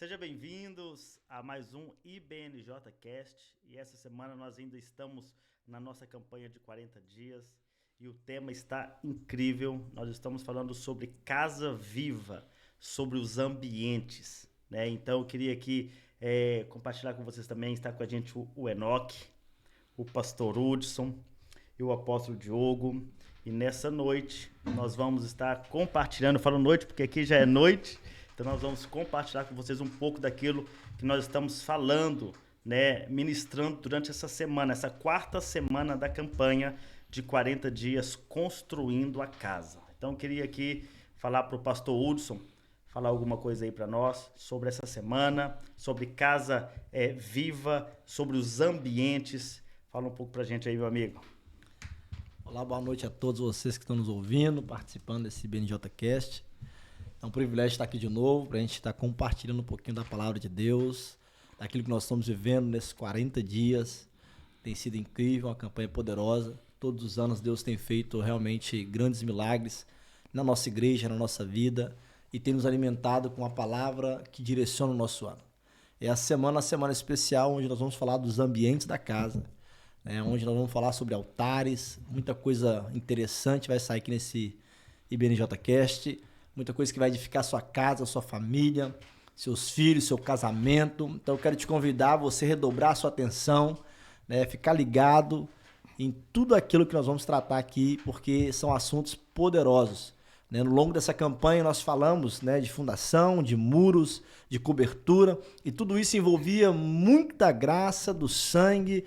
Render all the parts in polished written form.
Sejam bem-vindos a mais um IBNJ Cast. E essa semana nós ainda estamos na nossa campanha de 40 dias e o tema está incrível. Nós estamos falando sobre casa viva, sobre os ambientes, né? Então eu queria aqui compartilhar com vocês também. Está com a gente o Enoque, o pastor Hudson e o apóstolo Diogo. E nessa noite nós vamos estar compartilhando, falo noite porque aqui já é noite, então nós vamos compartilhar com vocês um pouco daquilo que nós estamos falando, né, ministrando durante essa semana, essa quarta semana da campanha de 40 dias construindo a casa. Então eu queria aqui falar para o pastor Hudson, falar alguma coisa aí para nós sobre essa semana, sobre casa viva, sobre os ambientes. Fala um pouco para a gente aí, meu amigo. Olá, boa noite a todos vocês que estão nos ouvindo, participando desse BNJcast. É um privilégio estar aqui de novo, para a gente estar compartilhando um pouquinho da palavra de Deus, daquilo que nós estamos vivendo nesses 40 dias. Tem sido incrível, uma campanha poderosa. Todos os anos Deus tem feito realmente grandes milagres na nossa igreja, na nossa vida, e tem nos alimentado com a palavra que direciona o nosso ano. É a semana especial, onde nós vamos falar dos ambientes da casa, onde nós vamos falar sobre altares, muita coisa interessante vai sair aqui nesse IBNJcast, muita coisa que vai edificar sua casa, sua família, seus filhos, seu casamento. Então eu quero te convidar a você redobrar a sua atenção, ficar ligado em tudo aquilo que nós vamos tratar aqui, porque são assuntos poderosos. No longo dessa campanha nós falamos de fundação, de muros, de cobertura, e tudo isso envolvia muita graça do sangue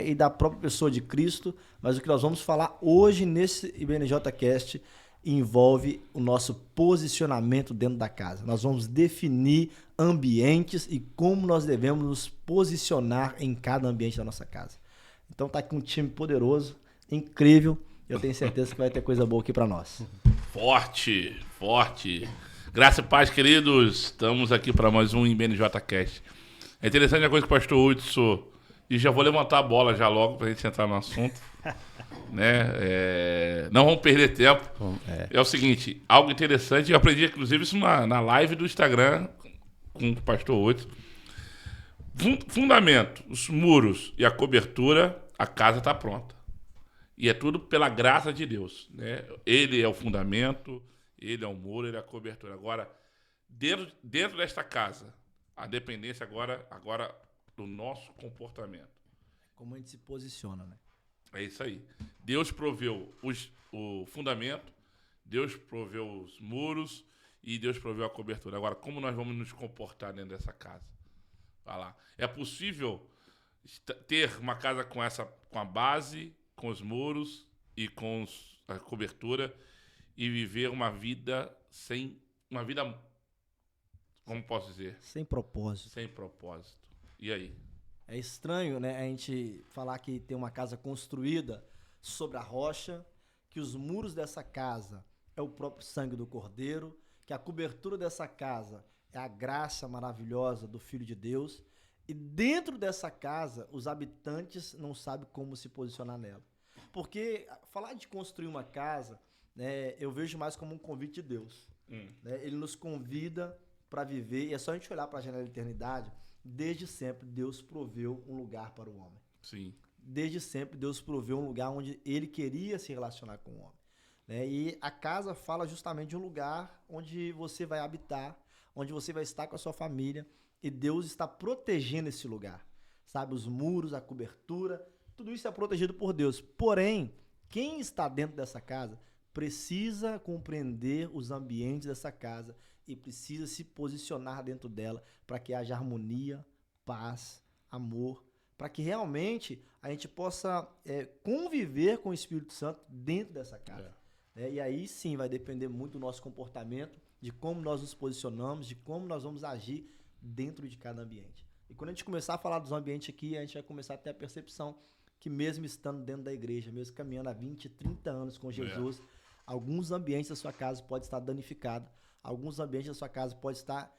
e da própria pessoa de Cristo. Mas o que nós vamos falar hoje nesse IBNJcast envolve o nosso posicionamento dentro da casa. Nós vamos definir ambientes e como nós devemos nos posicionar em cada ambiente da nossa casa. Então tá aqui um time poderoso, incrível. Eu tenho certeza que vai ter coisa boa aqui para nós. Forte, forte. Graça e paz, queridos. Estamos aqui para mais um IBNJcast. É interessante a coisa que o pastor Hudson, e já vou levantar a bola já logo para a gente entrar no assunto. Não vamos perder tempo. É o seguinte, algo interessante, eu aprendi inclusive isso na live do Instagram com o pastor Hudson. Fundamento, os muros e a cobertura, a casa está pronta. E é tudo pela graça de Deus, Ele é o fundamento, Ele é o muro, Ele é a cobertura. Agora, dentro desta casa, a dependência agora do nosso comportamento. Como a gente se posiciona, É isso aí. Deus proveu o fundamento, Deus proveu os muros e Deus proveu a cobertura. Agora, como nós vamos nos comportar dentro dessa casa? Vai lá. É possível ter uma casa com a base, com os muros e com a cobertura e viver uma vida como posso dizer? Sem propósito. Sem propósito. E aí? É estranho, a gente falar que tem uma casa construída sobre a rocha, que os muros dessa casa é o próprio sangue do Cordeiro, que a cobertura dessa casa é a graça maravilhosa do Filho de Deus, e dentro dessa casa os habitantes não sabem como se posicionar nela. Porque falar de construir uma casa, eu vejo mais como um convite de Deus. Ele nos convida para viver, e é só a gente olhar para a janela da eternidade. Desde sempre Deus proveu um lugar para o homem. Sim. Desde sempre Deus proveu um lugar onde Ele queria se relacionar com o homem. E a casa fala justamente de um lugar onde você vai habitar, onde você vai estar com a sua família, e Deus está protegendo esse lugar. Sabe, os muros, a cobertura, tudo isso é protegido por Deus. Porém, quem está dentro dessa casa precisa compreender os ambientes dessa casa e precisa se posicionar dentro dela para que haja harmonia, paz, amor, para que realmente a gente possa conviver com o Espírito Santo dentro dessa casa. E aí sim vai depender muito do nosso comportamento, de como nós nos posicionamos, de como nós vamos agir dentro de cada ambiente. E quando a gente começar a falar dos ambientes aqui, a gente vai começar a ter a percepção que mesmo estando dentro da igreja, mesmo caminhando há 20, 30 anos com Jesus, alguns ambientes da sua casa podem estar danificados, alguns ambientes da sua casa podem estar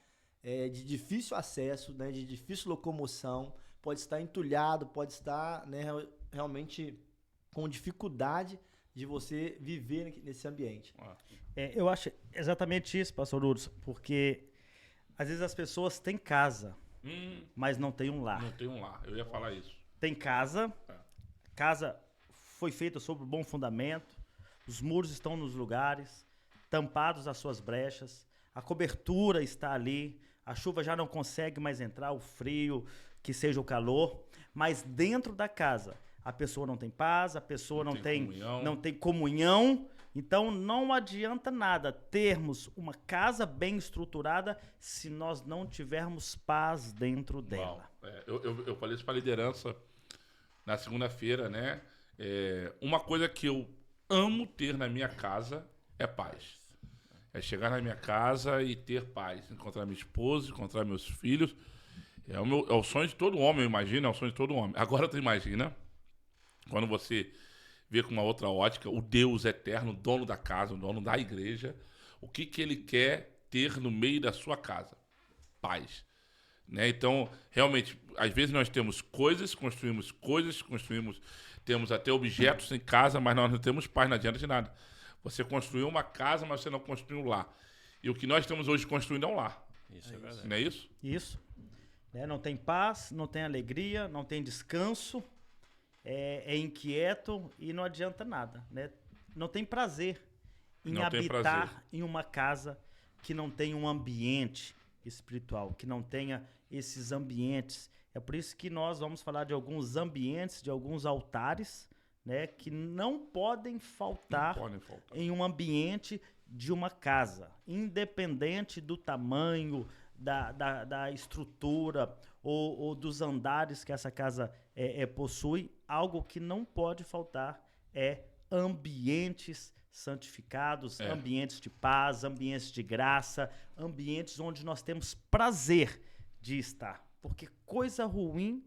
de difícil acesso, de difícil locomoção, pode estar entulhado, pode estar realmente com dificuldade de você viver nesse ambiente. Eu acho exatamente isso, pastor Hudson, porque Às vezes as pessoas têm casa, mas não têm um lar. Não tem um lar. Eu ia falar isso. Tem casa, casa foi feita sobre um bom fundamento, os muros estão nos lugares, tampados as suas brechas, a cobertura está ali, a chuva já não consegue mais entrar, o frio, que seja o calor, mas dentro da casa a pessoa não tem paz, a pessoa não tem comunhão, então não adianta nada termos uma casa bem estruturada se nós não tivermos paz dentro dela. Eu falei isso para a liderança na segunda-feira, né? Uma coisa que eu amo ter na minha casa é paz. É chegar na minha casa e ter paz. Encontrar minha esposa, encontrar meus filhos. É o sonho de todo homem, eu imagino, é o sonho de todo homem. Agora tu imagina, quando você vê com uma outra ótica, o Deus eterno, dono da casa, o dono da igreja, o que ele quer ter no meio da sua casa? Paz. Né? Então, realmente, às vezes nós temos coisas, temos até objetos em casa, mas nós não temos paz, não adianta de nada. Você construiu uma casa, mas você não construiu um lar. E o que nós estamos hoje construindo é um lar. Isso é verdade. Não é isso? Isso. Não tem paz, não tem alegria, não tem descanso, é inquieto e não adianta nada. Né? Não tem prazer em habitar em uma casa que não tem um ambiente espiritual, que não tenha esses ambientes. É por isso que nós vamos falar de alguns ambientes, de alguns altares, né, que não podem faltar em um ambiente de uma casa, independente do tamanho, da estrutura ou dos andares que essa casa possui. Algo que não pode faltar é ambientes santificados, ambientes de paz, ambientes de graça, ambientes onde nós temos prazer de estar. Porque coisa ruim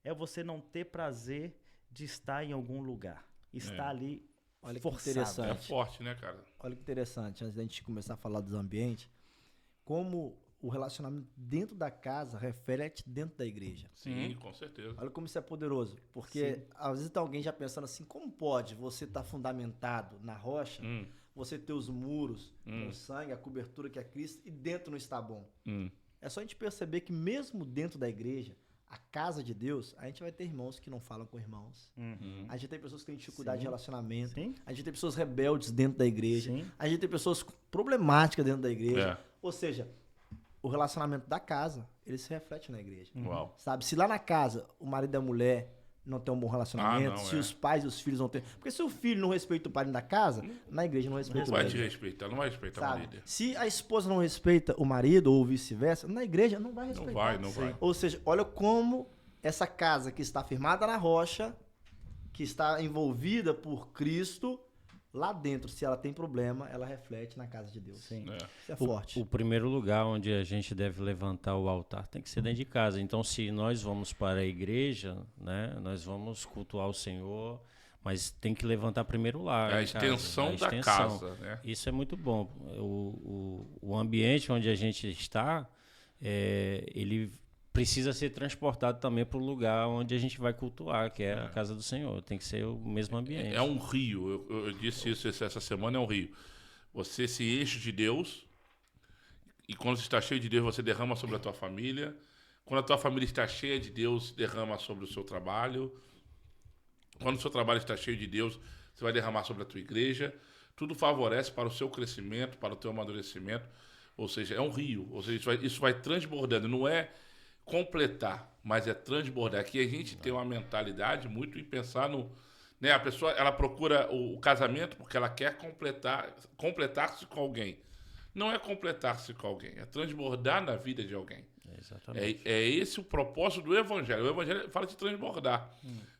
é você não ter prazer de estar em algum lugar. Estar ali. Olha que forçado. interessante. É forte, né, cara? Olha que interessante, antes da gente começar a falar dos ambientes, como o relacionamento dentro da casa reflete dentro da igreja. Sim, com certeza. Olha como isso é poderoso. Porque às vezes tem alguém já pensando assim, como pode você estar fundamentado na rocha, você ter os muros, o sangue, a cobertura que é Cristo, e dentro não está bom. É só a gente perceber que mesmo dentro da igreja, a casa de Deus, a gente vai ter irmãos que não falam com irmãos. A gente tem pessoas que têm dificuldade de relacionamento. A gente tem pessoas rebeldes dentro da igreja. A gente tem pessoas problemáticas dentro da igreja. Ou seja, o relacionamento da casa, ele se reflete na igreja. Sabe? Se lá na casa o marido e a mulher não tem um bom relacionamento, se os pais e os filhos não têm... Porque se o filho não respeita o pai da casa, na igreja não respeita o vai marido. te respeitar, não vai respeitar o líder. Se a esposa não respeita o marido ou vice-versa, na igreja não vai respeitar. Não vai. Ou seja, olha como essa casa que está firmada na rocha, que está envolvida por Cristo, lá dentro, se ela tem problema, ela reflete na casa de Deus. Sim. Isso é forte. O primeiro lugar onde a gente deve levantar o altar tem que ser dentro de casa. Então, se nós vamos para a igreja, né, nós vamos cultuar o Senhor, mas tem que levantar primeiro lá. A extensão da casa. Né? Isso é muito bom. O ambiente onde a gente está, ele precisa ser transportado também para o lugar onde a gente vai cultuar, que é a casa do Senhor. Tem que ser o mesmo ambiente. É um rio. Eu disse isso essa semana, é um rio. Você se enche de Deus, e quando você está cheio de Deus, você derrama sobre a tua família. Quando a tua família está cheia de Deus, derrama sobre o seu trabalho. Quando o seu trabalho está cheio de Deus, você vai derramar sobre a tua igreja. Tudo favorece para o seu crescimento, para o teu amadurecimento. Ou seja, é um rio. Ou seja, isso vai transbordando. Não é completar, mas é transbordar. Aqui a gente tem uma mentalidade muito em pensar no... Né, a pessoa, ela procura o casamento porque ela quer completar-se com alguém. Não é completar-se com alguém, é transbordar na vida de alguém. Exatamente. É esse o propósito do Evangelho. O Evangelho fala de transbordar.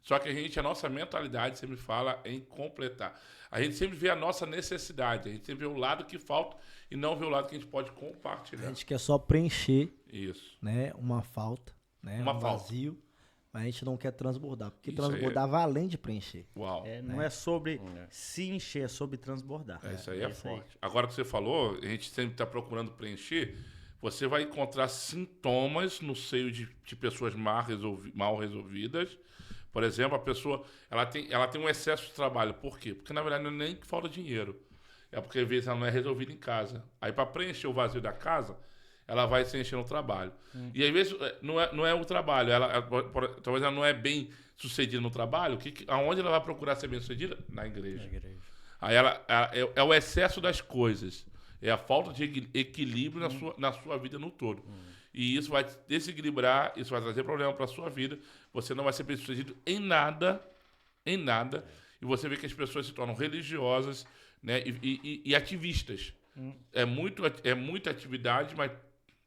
Só que a nossa mentalidade sempre fala em completar. A gente sempre vê a nossa necessidade, a gente sempre vê o lado que falta e não vê o lado que a gente pode compartilhar. A gente quer só preencher Isso. Né, uma falta, né, um vazio, mas a gente não quer transbordar. Porque Isso transbordar vai além de preencher. Uau. Não é sobre se encher, é sobre transbordar. Isso aí é forte. Agora que você falou, a gente sempre está procurando preencher, você vai encontrar sintomas no seio de pessoas mal resolvidas. Por exemplo, a pessoa ela tem um excesso de trabalho. Por quê? Porque, na verdade, não é nem que falta dinheiro. É porque, às vezes, ela não é resolvida em casa. Aí, para preencher o vazio da casa, ela vai se encher no trabalho. E às vezes não é o trabalho, talvez ela não é bem sucedida no trabalho, aonde ela vai procurar ser bem sucedida? Na igreja. Aí é o excesso das coisas, é a falta de equilíbrio na sua vida no todo. E isso vai desequilibrar, isso vai trazer problema para a sua vida, você não vai ser bem sucedido em nada, e você vê que as pessoas se tornam religiosas, né, e ativistas. É muita atividade, mas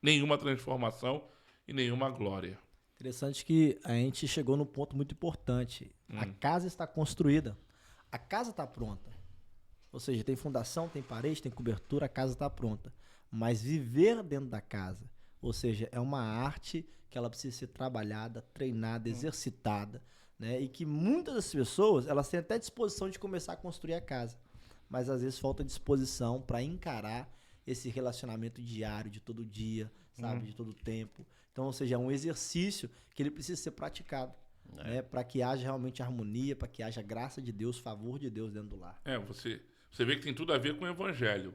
nenhuma transformação e nenhuma glória. Interessante que a gente chegou num ponto muito importante. A casa está construída. A casa está pronta. Ou seja, tem fundação, tem parede, tem cobertura, a casa está pronta. Mas viver dentro da casa, ou seja, é uma arte que ela precisa ser trabalhada, treinada, exercitada, né? E que muitas das pessoas, elas têm até disposição de começar a construir a casa, mas às vezes falta disposição para encarar esse relacionamento diário, de todo dia, sabe? De todo tempo. Então, ou seja, é um exercício que ele precisa ser praticado, né? Para que haja realmente harmonia, para que haja graça de Deus, favor de Deus dentro do lar. Você vê que tem tudo a ver com o evangelho.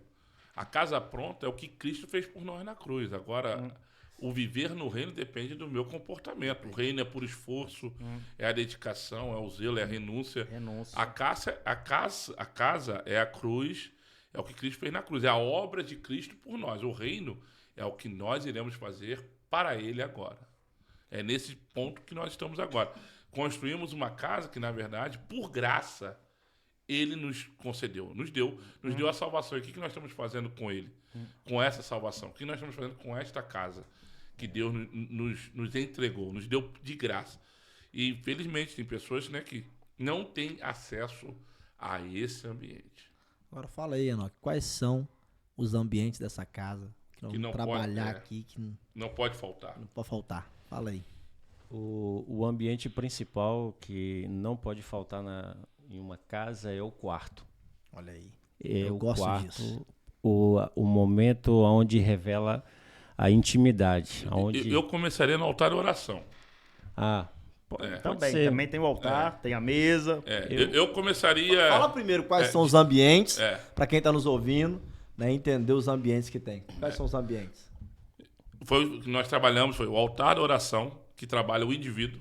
A casa pronta é o que Cristo fez por nós na cruz. Agora, o viver no reino depende do meu comportamento. O reino é por esforço, é a dedicação, é o zelo, é a renúncia. A casa é a cruz, é o que Cristo fez na cruz. É a obra de Cristo por nós. O reino é o que nós iremos fazer para Ele agora. É nesse ponto que nós estamos agora. Construímos uma casa que, na verdade, por graça, Ele nos concedeu, nos deu a salvação. E o que nós estamos fazendo com Ele? Com essa salvação? O que nós estamos fazendo com esta casa que Deus nos entregou, nos deu de graça? E, infelizmente, tem pessoas, né, que não têm acesso a esse ambiente. Agora fala aí, Enoque, quais são os ambientes dessa casa que nós vamos trabalhar aqui, que não pode faltar. Não pode faltar. Fala aí. O ambiente principal que não pode faltar em uma casa é o quarto. Olha aí. Eu gosto disso. O momento onde revela a intimidade. Onde... Eu começaria no altar de oração. Também tem o altar, tem a mesa. Eu começaria... Fala primeiro quais são os ambientes, para quem está nos ouvindo, né, entender os ambientes que tem. Quais são os ambientes? Foi o que nós trabalhamos, foi o altar da oração, que trabalha o indivíduo.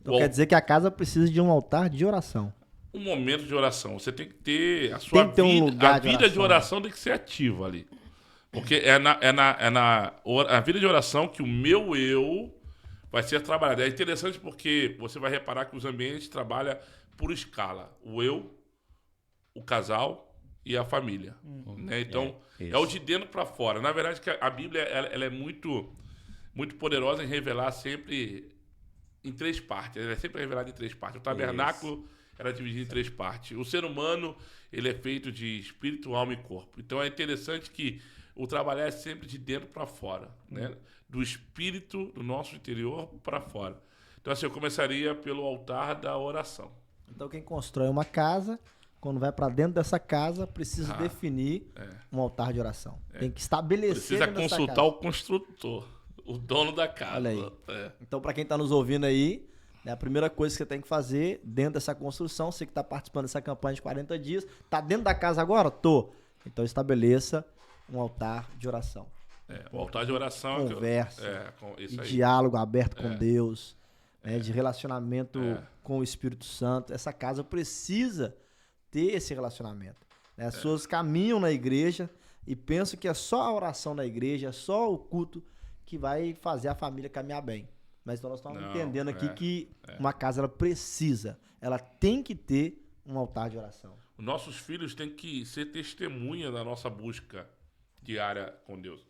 Então quer dizer que a casa precisa de um altar de oração. Um momento de oração. Você tem que ter a sua vida. A vida de oração tem que ser ativa ali. Porque a vida de oração que o meu eu vai ser trabalhado. É interessante porque você vai reparar que os ambientes trabalham por escala. O eu, o casal e a família. Né? Então, é o de dentro para fora. Na verdade, que a Bíblia ela é muito, muito poderosa em revelar sempre em 3 partes. Ela é sempre revelada em 3 partes. O tabernáculo era dividido em 3 partes. O ser humano ele é feito de espírito, alma e corpo. Então, é interessante que o trabalhar é sempre de dentro para fora, né? Do espírito, do nosso interior para fora. Então, assim, eu começaria pelo altar da oração. Então, quem constrói uma casa, quando vai para dentro dessa casa, precisa definir um altar de oração. Tem que estabelecer. Precisa consultar o construtor, o dono da casa. Olha aí. Então, para quem está nos ouvindo aí, né, a primeira coisa que você tem que fazer dentro dessa construção, você que está participando dessa campanha de 40 dias, está dentro da casa agora? Tô. Então, estabeleça um altar de oração. O altar de oração... Conversa, isso aí. Diálogo aberto com Deus, né, de relacionamento com o Espírito Santo. Essa casa precisa ter esse relacionamento. Né? As pessoas caminham na igreja e pensam que é só a oração na igreja, é só o culto que vai fazer a família caminhar bem. Mas então nós estamos entendendo aqui que uma casa ela tem que ter um altar de oração. Os nossos filhos têm que ser testemunha da nossa busca diária com Deus.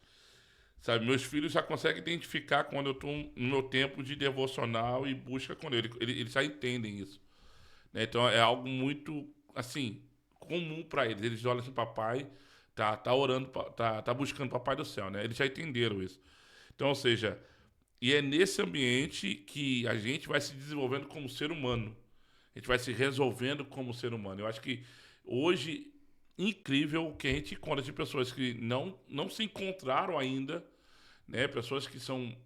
Sabe, meus filhos já conseguem identificar quando eu estou no meu tempo de devocional e busca com Deus. Eles já entendem isso. Né? Então é algo muito, assim, comum para eles. Eles olham assim, papai tá orando, tá buscando papai do céu, né? Eles já entenderam isso. Então, ou seja, e é nesse ambiente que a gente vai se desenvolvendo como ser humano. A gente vai se resolvendo como ser humano. Eu acho que hoje, incrível o que a gente encontra de pessoas que não se encontraram ainda, né? Pessoas que são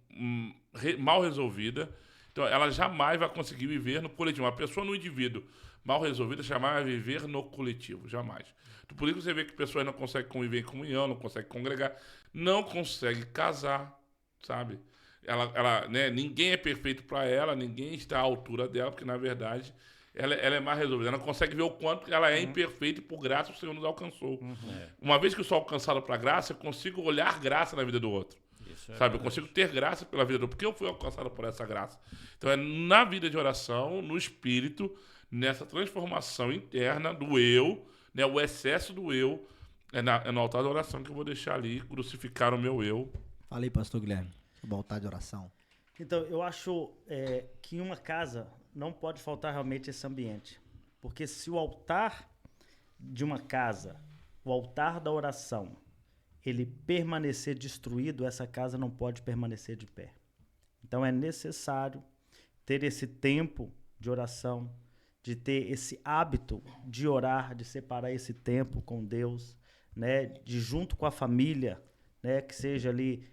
mal resolvidas. Então, ela jamais vai conseguir viver no coletivo. Uma pessoa no indivíduo mal resolvidas, jamais viver no coletivo, jamais. Então, por isso você vê que pessoas não conseguem conviver em comunhão, não conseguem congregar, não conseguem casar, sabe? Né, ninguém é perfeito para ela, ninguém está à altura dela, porque na verdade ela é mais resolvida. Ela não consegue ver o quanto ela é imperfeita e por graça o Senhor nos alcançou. Uma vez que eu sou alcançado pela graça, eu consigo olhar graça na vida do outro. Sabe, eu consigo ter graça pela vida do outro, porque eu fui alcançado por essa graça. Então é na vida de oração, no espírito, nessa transformação interna do eu, né, o excesso do eu, é no altar da oração que eu vou deixar ali, crucificar o meu eu. Fala aí, pastor Guilherme, sobre o altar de oração. Então, eu acho que em uma casa não pode faltar realmente esse ambiente. Porque se o altar de uma casa, o altar da oração, ele permanecer destruído, essa casa não pode permanecer de pé. Então, é necessário ter esse tempo de oração, de ter esse hábito de orar, de separar esse tempo com Deus, né, de junto com a família, né, que seja ali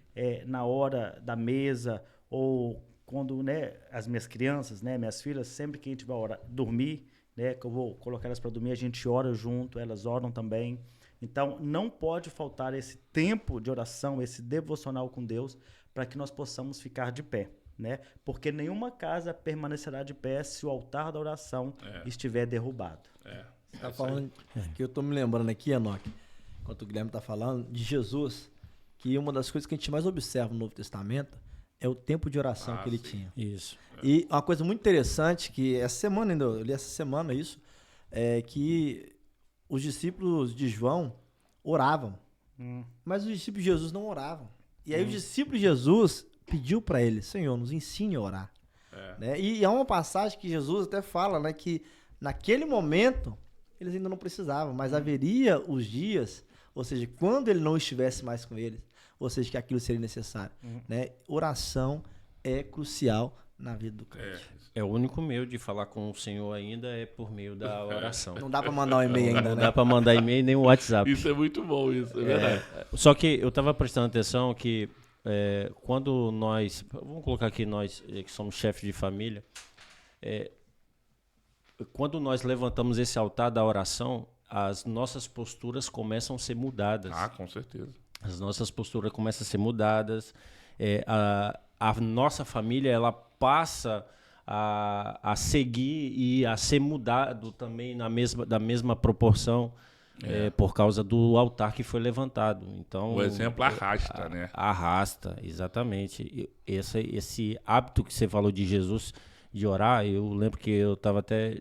na hora da mesa, ou quando, né, as minhas crianças, né, minhas filhas, sempre que a gente vai dormir, né, que eu vou colocar elas para dormir, a gente ora junto, elas oram também. Então, não pode faltar esse tempo de oração, esse devocional com Deus, para que nós possamos ficar de pé, né? Porque nenhuma casa permanecerá de pé se o altar da oração estiver derrubado. Você tá falando que eu tô me lembrando aqui, Enoque, enquanto o Guilherme tá falando, de Jesus, que uma das coisas que a gente mais observa no Novo Testamento é o tempo de oração que ele tinha. Isso. E uma coisa muito interessante, que essa semana ainda, eu li essa semana isso, é que os discípulos de João oravam, mas os discípulos de Jesus não oravam. E aí os discípulos de Jesus pediu para ele, Senhor, nos ensine a orar. Né? E há uma passagem que Jesus até fala, né, que naquele momento eles ainda não precisavam, mas haveria os dias, ou seja, quando ele não estivesse mais com eles, ou seja, que aquilo seria necessário. Né? Oração é crucial na vida do crente. É o único meio de falar com o Senhor ainda é por meio da oração. Não dá para mandar um e-mail ainda, Não né? dá para mandar e-mail nem o WhatsApp. Isso é muito bom, isso, é verdade. Só que eu estava prestando atenção que quando nós, vamos colocar aqui nós que somos chefes de família, quando nós levantamos esse altar da oração, as nossas posturas começam a ser mudadas. Ah, com certeza. As nossas posturas começam a ser mudadas. A nossa família ela passa a seguir e a ser mudado também da mesma proporção por causa do altar que foi levantado. Então, o exemplo arrasta, né? Arrasta, exatamente. Esse hábito que você falou de Jesus de orar, eu lembro que eu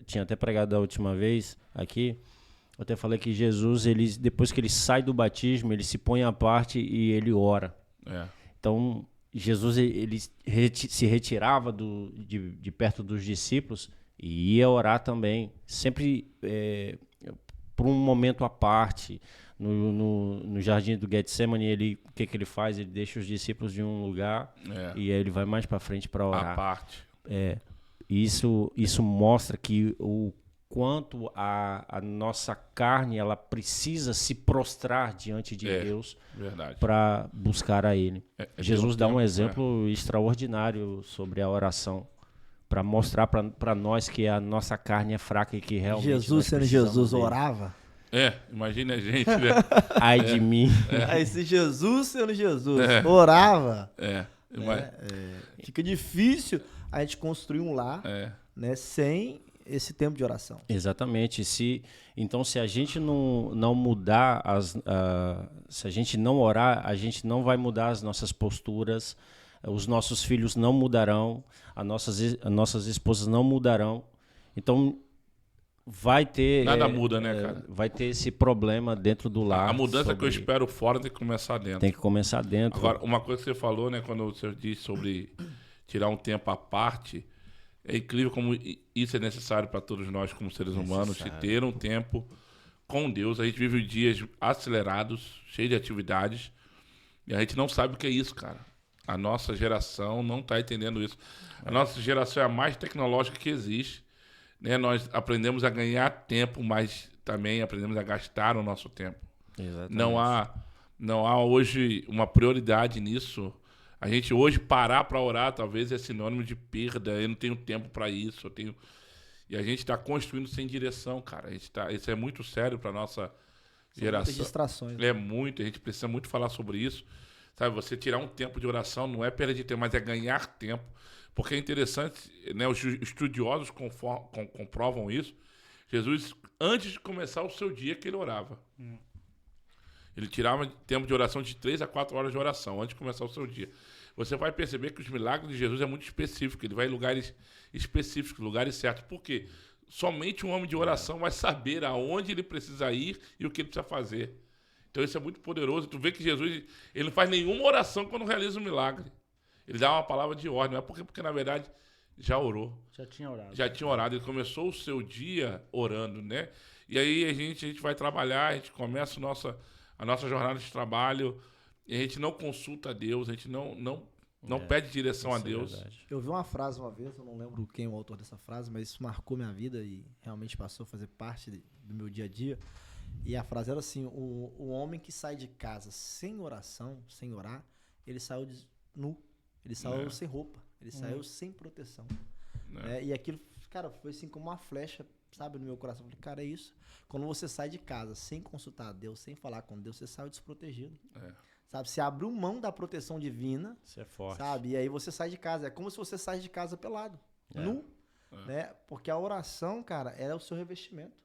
tinha até pregado da última vez aqui. Eu até falei que Jesus, depois que ele sai do batismo, ele se põe à parte e ele ora. Então, Jesus ele se retirava de perto dos discípulos e ia orar também, sempre por um momento à parte. No jardim do Getsemane, o que ele faz? Ele deixa os discípulos em um lugar e aí ele vai mais para frente para orar. À parte. Isso mostra que o quanto a nossa carne ela precisa se prostrar diante de Deus para buscar a Ele. Jesus dá um exemplo extraordinário sobre a oração, para mostrar para nós que a nossa carne é fraca e que realmente Jesus, sendo Jesus, orava? Imagina a gente, né? Ai de mim. Aí se Jesus, sendo Jesus, orava, fica difícil a gente construir um lar né, sem esse tempo de oração. Exatamente. Então, se a gente não mudar, se a gente não orar, a gente não vai mudar as nossas posturas, os nossos filhos não mudarão, as nossas esposas não mudarão. Então, vai ter... Nada muda, né, cara? Vai ter esse problema dentro do lar. A mudança que eu espero fora tem que começar dentro. Tem que começar dentro. Agora, uma coisa que você falou, né, quando você disse sobre tirar um tempo à parte... É incrível como isso é necessário para todos nós como seres humanos, se ter um tempo com Deus. A gente vive dias acelerados, cheios de atividades, e a gente não sabe o que é isso, cara. A nossa geração não está entendendo isso. A nossa geração é a mais tecnológica que existe. Né? Nós aprendemos a ganhar tempo, mas também aprendemos a gastar o nosso tempo. Exatamente. Não há hoje uma prioridade nisso. A gente hoje parar para orar talvez é sinônimo de perda. Eu não tenho tempo para isso. E a gente está construindo sem direção, cara. Isso é muito sério para nossa São geração. muitas distrações. É muito, a gente precisa muito falar sobre isso. Sabe, você tirar um tempo de oração não é perda de tempo, mas é ganhar tempo. Porque é interessante, né? Os estudiosos comprovam isso. Jesus, antes de começar o seu dia, que ele orava. Ele tirava tempo de oração de 3 a 4 horas de oração, antes de começar o seu dia. Você vai perceber que os milagres de Jesus é muito específico. Ele vai em lugares específicos, lugares certos. Por quê? Somente um homem de oração vai saber aonde ele precisa ir e o que ele precisa fazer. Então isso é muito poderoso. Tu vê que Jesus, ele não faz nenhuma oração quando realiza um milagre. Ele dá uma palavra de ordem. Não é porque na verdade, já orou. Já tinha orado. Já tinha orado. Ele começou o seu dia orando, né? E aí a gente vai trabalhar, a gente começa a nossa jornada de trabalho e a gente não consulta a Deus, a gente não pede direção a Deus. Eu vi uma frase uma vez, eu não lembro quem é o autor dessa frase, mas isso marcou minha vida e realmente passou a fazer parte do meu dia a dia. E a frase era assim: o homem que sai de casa sem oração, sem orar, ele saiu nu, ele saiu sem roupa, ele saiu sem proteção. E aquilo, cara, foi assim como uma flecha, sabe, no meu coração. Eu falei, cara, é isso. Quando você sai de casa sem consultar a Deus, sem falar com Deus, você sai desprotegido. Sabe, você abriu mão da proteção divina. Isso é forte. Sabe, e aí você sai de casa. É como se você saísse de casa pelado, nu. Né? Porque a oração, cara, ela é o seu revestimento.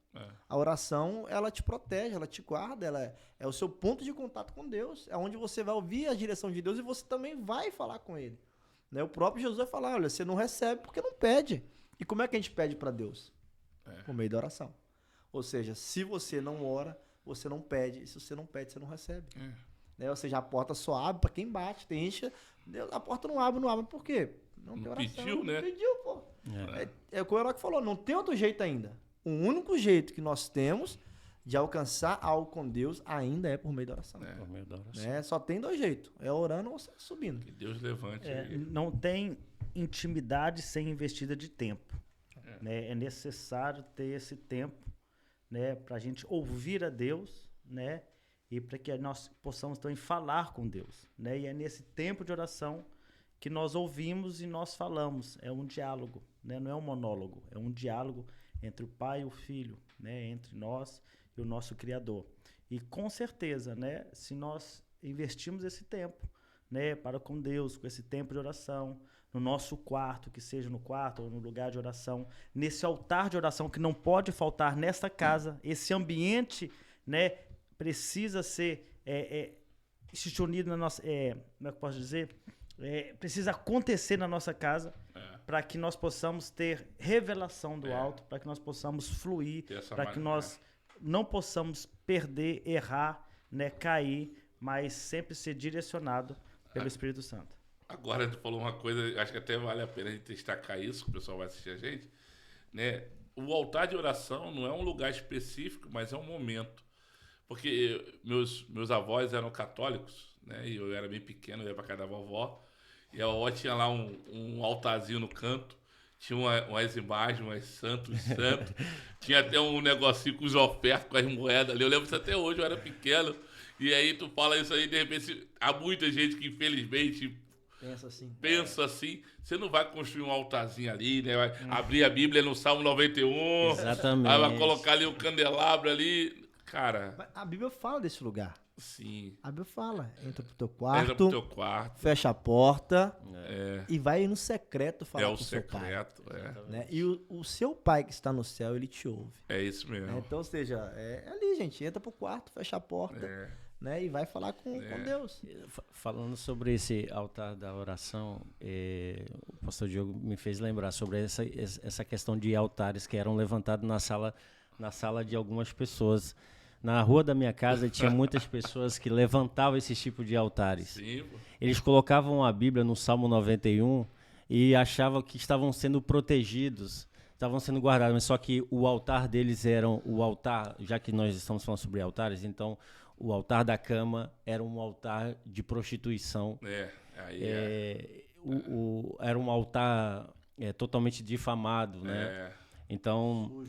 A oração, ela te protege, ela te guarda, ela é o seu ponto de contato com Deus. É onde você vai ouvir a direção de Deus e você também vai falar com Ele. Né? O próprio Jesus vai falar, olha, você não recebe porque não pede. E como é que a gente pede para Deus? Por meio da oração. Ou seja, se você não ora, você não pede. E se você não pede, você não recebe. Né? Ou seja, a porta só abre para quem bate. Tem gente, a porta não abre por quê? Não tem oração. Pediu, né? Não pediu, pô. É o que o Herói falou, não tem outro jeito ainda. O único jeito que nós temos de alcançar algo com Deus ainda é por meio da oração. Por meio da oração. Né? Só tem 2 jeitos. É orando ou subindo. Que Deus levante. Não tem intimidade sem investida de tempo. Né? É necessário ter esse tempo, né, para a gente ouvir a Deus, né, e para que nós possamos também falar com Deus. Né? E é nesse tempo de oração que nós ouvimos e nós falamos. É um diálogo, né? Não é um monólogo. É um diálogo entre o Pai e o Filho, né, entre nós e o nosso Criador. E com certeza, né, se nós investirmos esse tempo, né, para com Deus, com esse tempo de oração, no nosso quarto, que seja no quarto ou no lugar de oração, nesse altar de oração que não pode faltar nesta casa, esse ambiente, né, precisa ser instituído na nossa, como é que eu posso dizer? Precisa acontecer na nossa casa, para que nós possamos ter revelação do alto, para que nós possamos fluir, para que nós não possamos perder, errar, né, cair, mas sempre ser direcionado pelo Espírito Santo. Agora tu falou uma coisa, acho que até vale a pena a gente destacar isso, que o pessoal vai assistir a gente, né? O altar de oração não é um lugar específico, mas é um momento. Porque meus avós eram católicos, né? E eu era bem pequeno, eu ia pra casa da vovó. E a vovó tinha lá um altarzinho no canto. Tinha umas imagens, umas santos. Tinha até um negocinho com os ofertas, com as moedas ali. Eu lembro isso até hoje, eu era pequeno. E aí tu fala isso aí, de repente, há muita gente que infelizmente pensa assim. Você não vai construir um altarzinho ali, né? Vai abrir a Bíblia no Salmo 91. Exatamente. Aí vai colocar ali o candelabro ali. Cara... A Bíblia fala desse lugar. Sim. A Bíblia fala, entra pro teu quarto, fecha a porta e vai no secreto falar com o seu pai. Né? E o seu pai que está no céu, ele te ouve. É isso mesmo. Então, ou seja, ali, gente, entra pro quarto, fecha a porta, né? E vai falar com Deus. Falando sobre esse altar da oração, o pastor Diogo me fez lembrar sobre essa questão de altares que eram levantados na sala de algumas pessoas. Na rua da minha casa tinha muitas pessoas que levantavam esse tipo de altares. Sim. Eles colocavam a Bíblia no Salmo 91 e achavam que estavam sendo protegidos, estavam sendo guardados, mas só que o altar deles era o altar, já que nós estamos falando sobre altares, então o altar da cama era um altar de prostituição. Era um altar totalmente difamado, né? Então,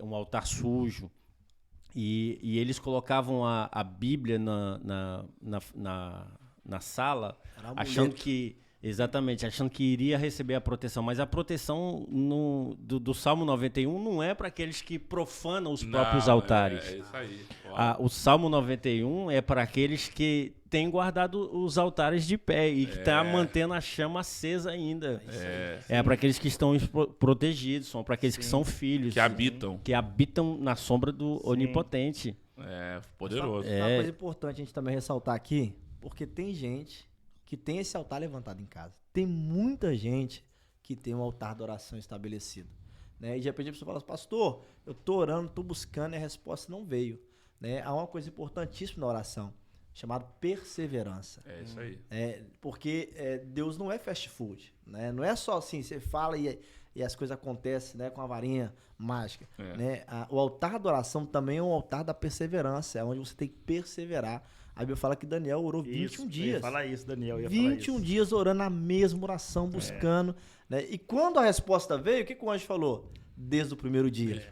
um altar sujo. E eles colocavam a Bíblia na sala, achando que Exatamente, achando que iria receber a proteção. Mas a proteção do Salmo 91 não é para aqueles que profanam os próprios altares. É isso aí. O Salmo 91 é para aqueles que têm guardado os altares de pé e que estão mantendo a chama acesa ainda. É para aqueles que estão protegidos, são para aqueles que são filhos. Que habitam na sombra do Onipotente. É, poderoso. Uma coisa importante a gente também ressaltar aqui, porque tem gente que tem esse altar levantado em casa. Tem muita gente que tem um altar de oração estabelecido. Né? E de repente a pessoa fala, pastor, eu tô orando, tô buscando e a resposta não veio. Né? Há uma coisa importantíssima na oração, chamada perseverança. É isso aí. Porque Deus não é fast food. Né? Não é só assim, você fala e as coisas acontecem, né, com a varinha mágica. Né? O altar da oração também é um altar da perseverança, é onde você tem que perseverar. A Bíblia fala que Daniel orou 21 dias. Eu ia falar isso, Daniel. 21 dias orando a mesma oração, buscando. Né? E quando a resposta veio, o que o anjo falou? Desde o primeiro dia.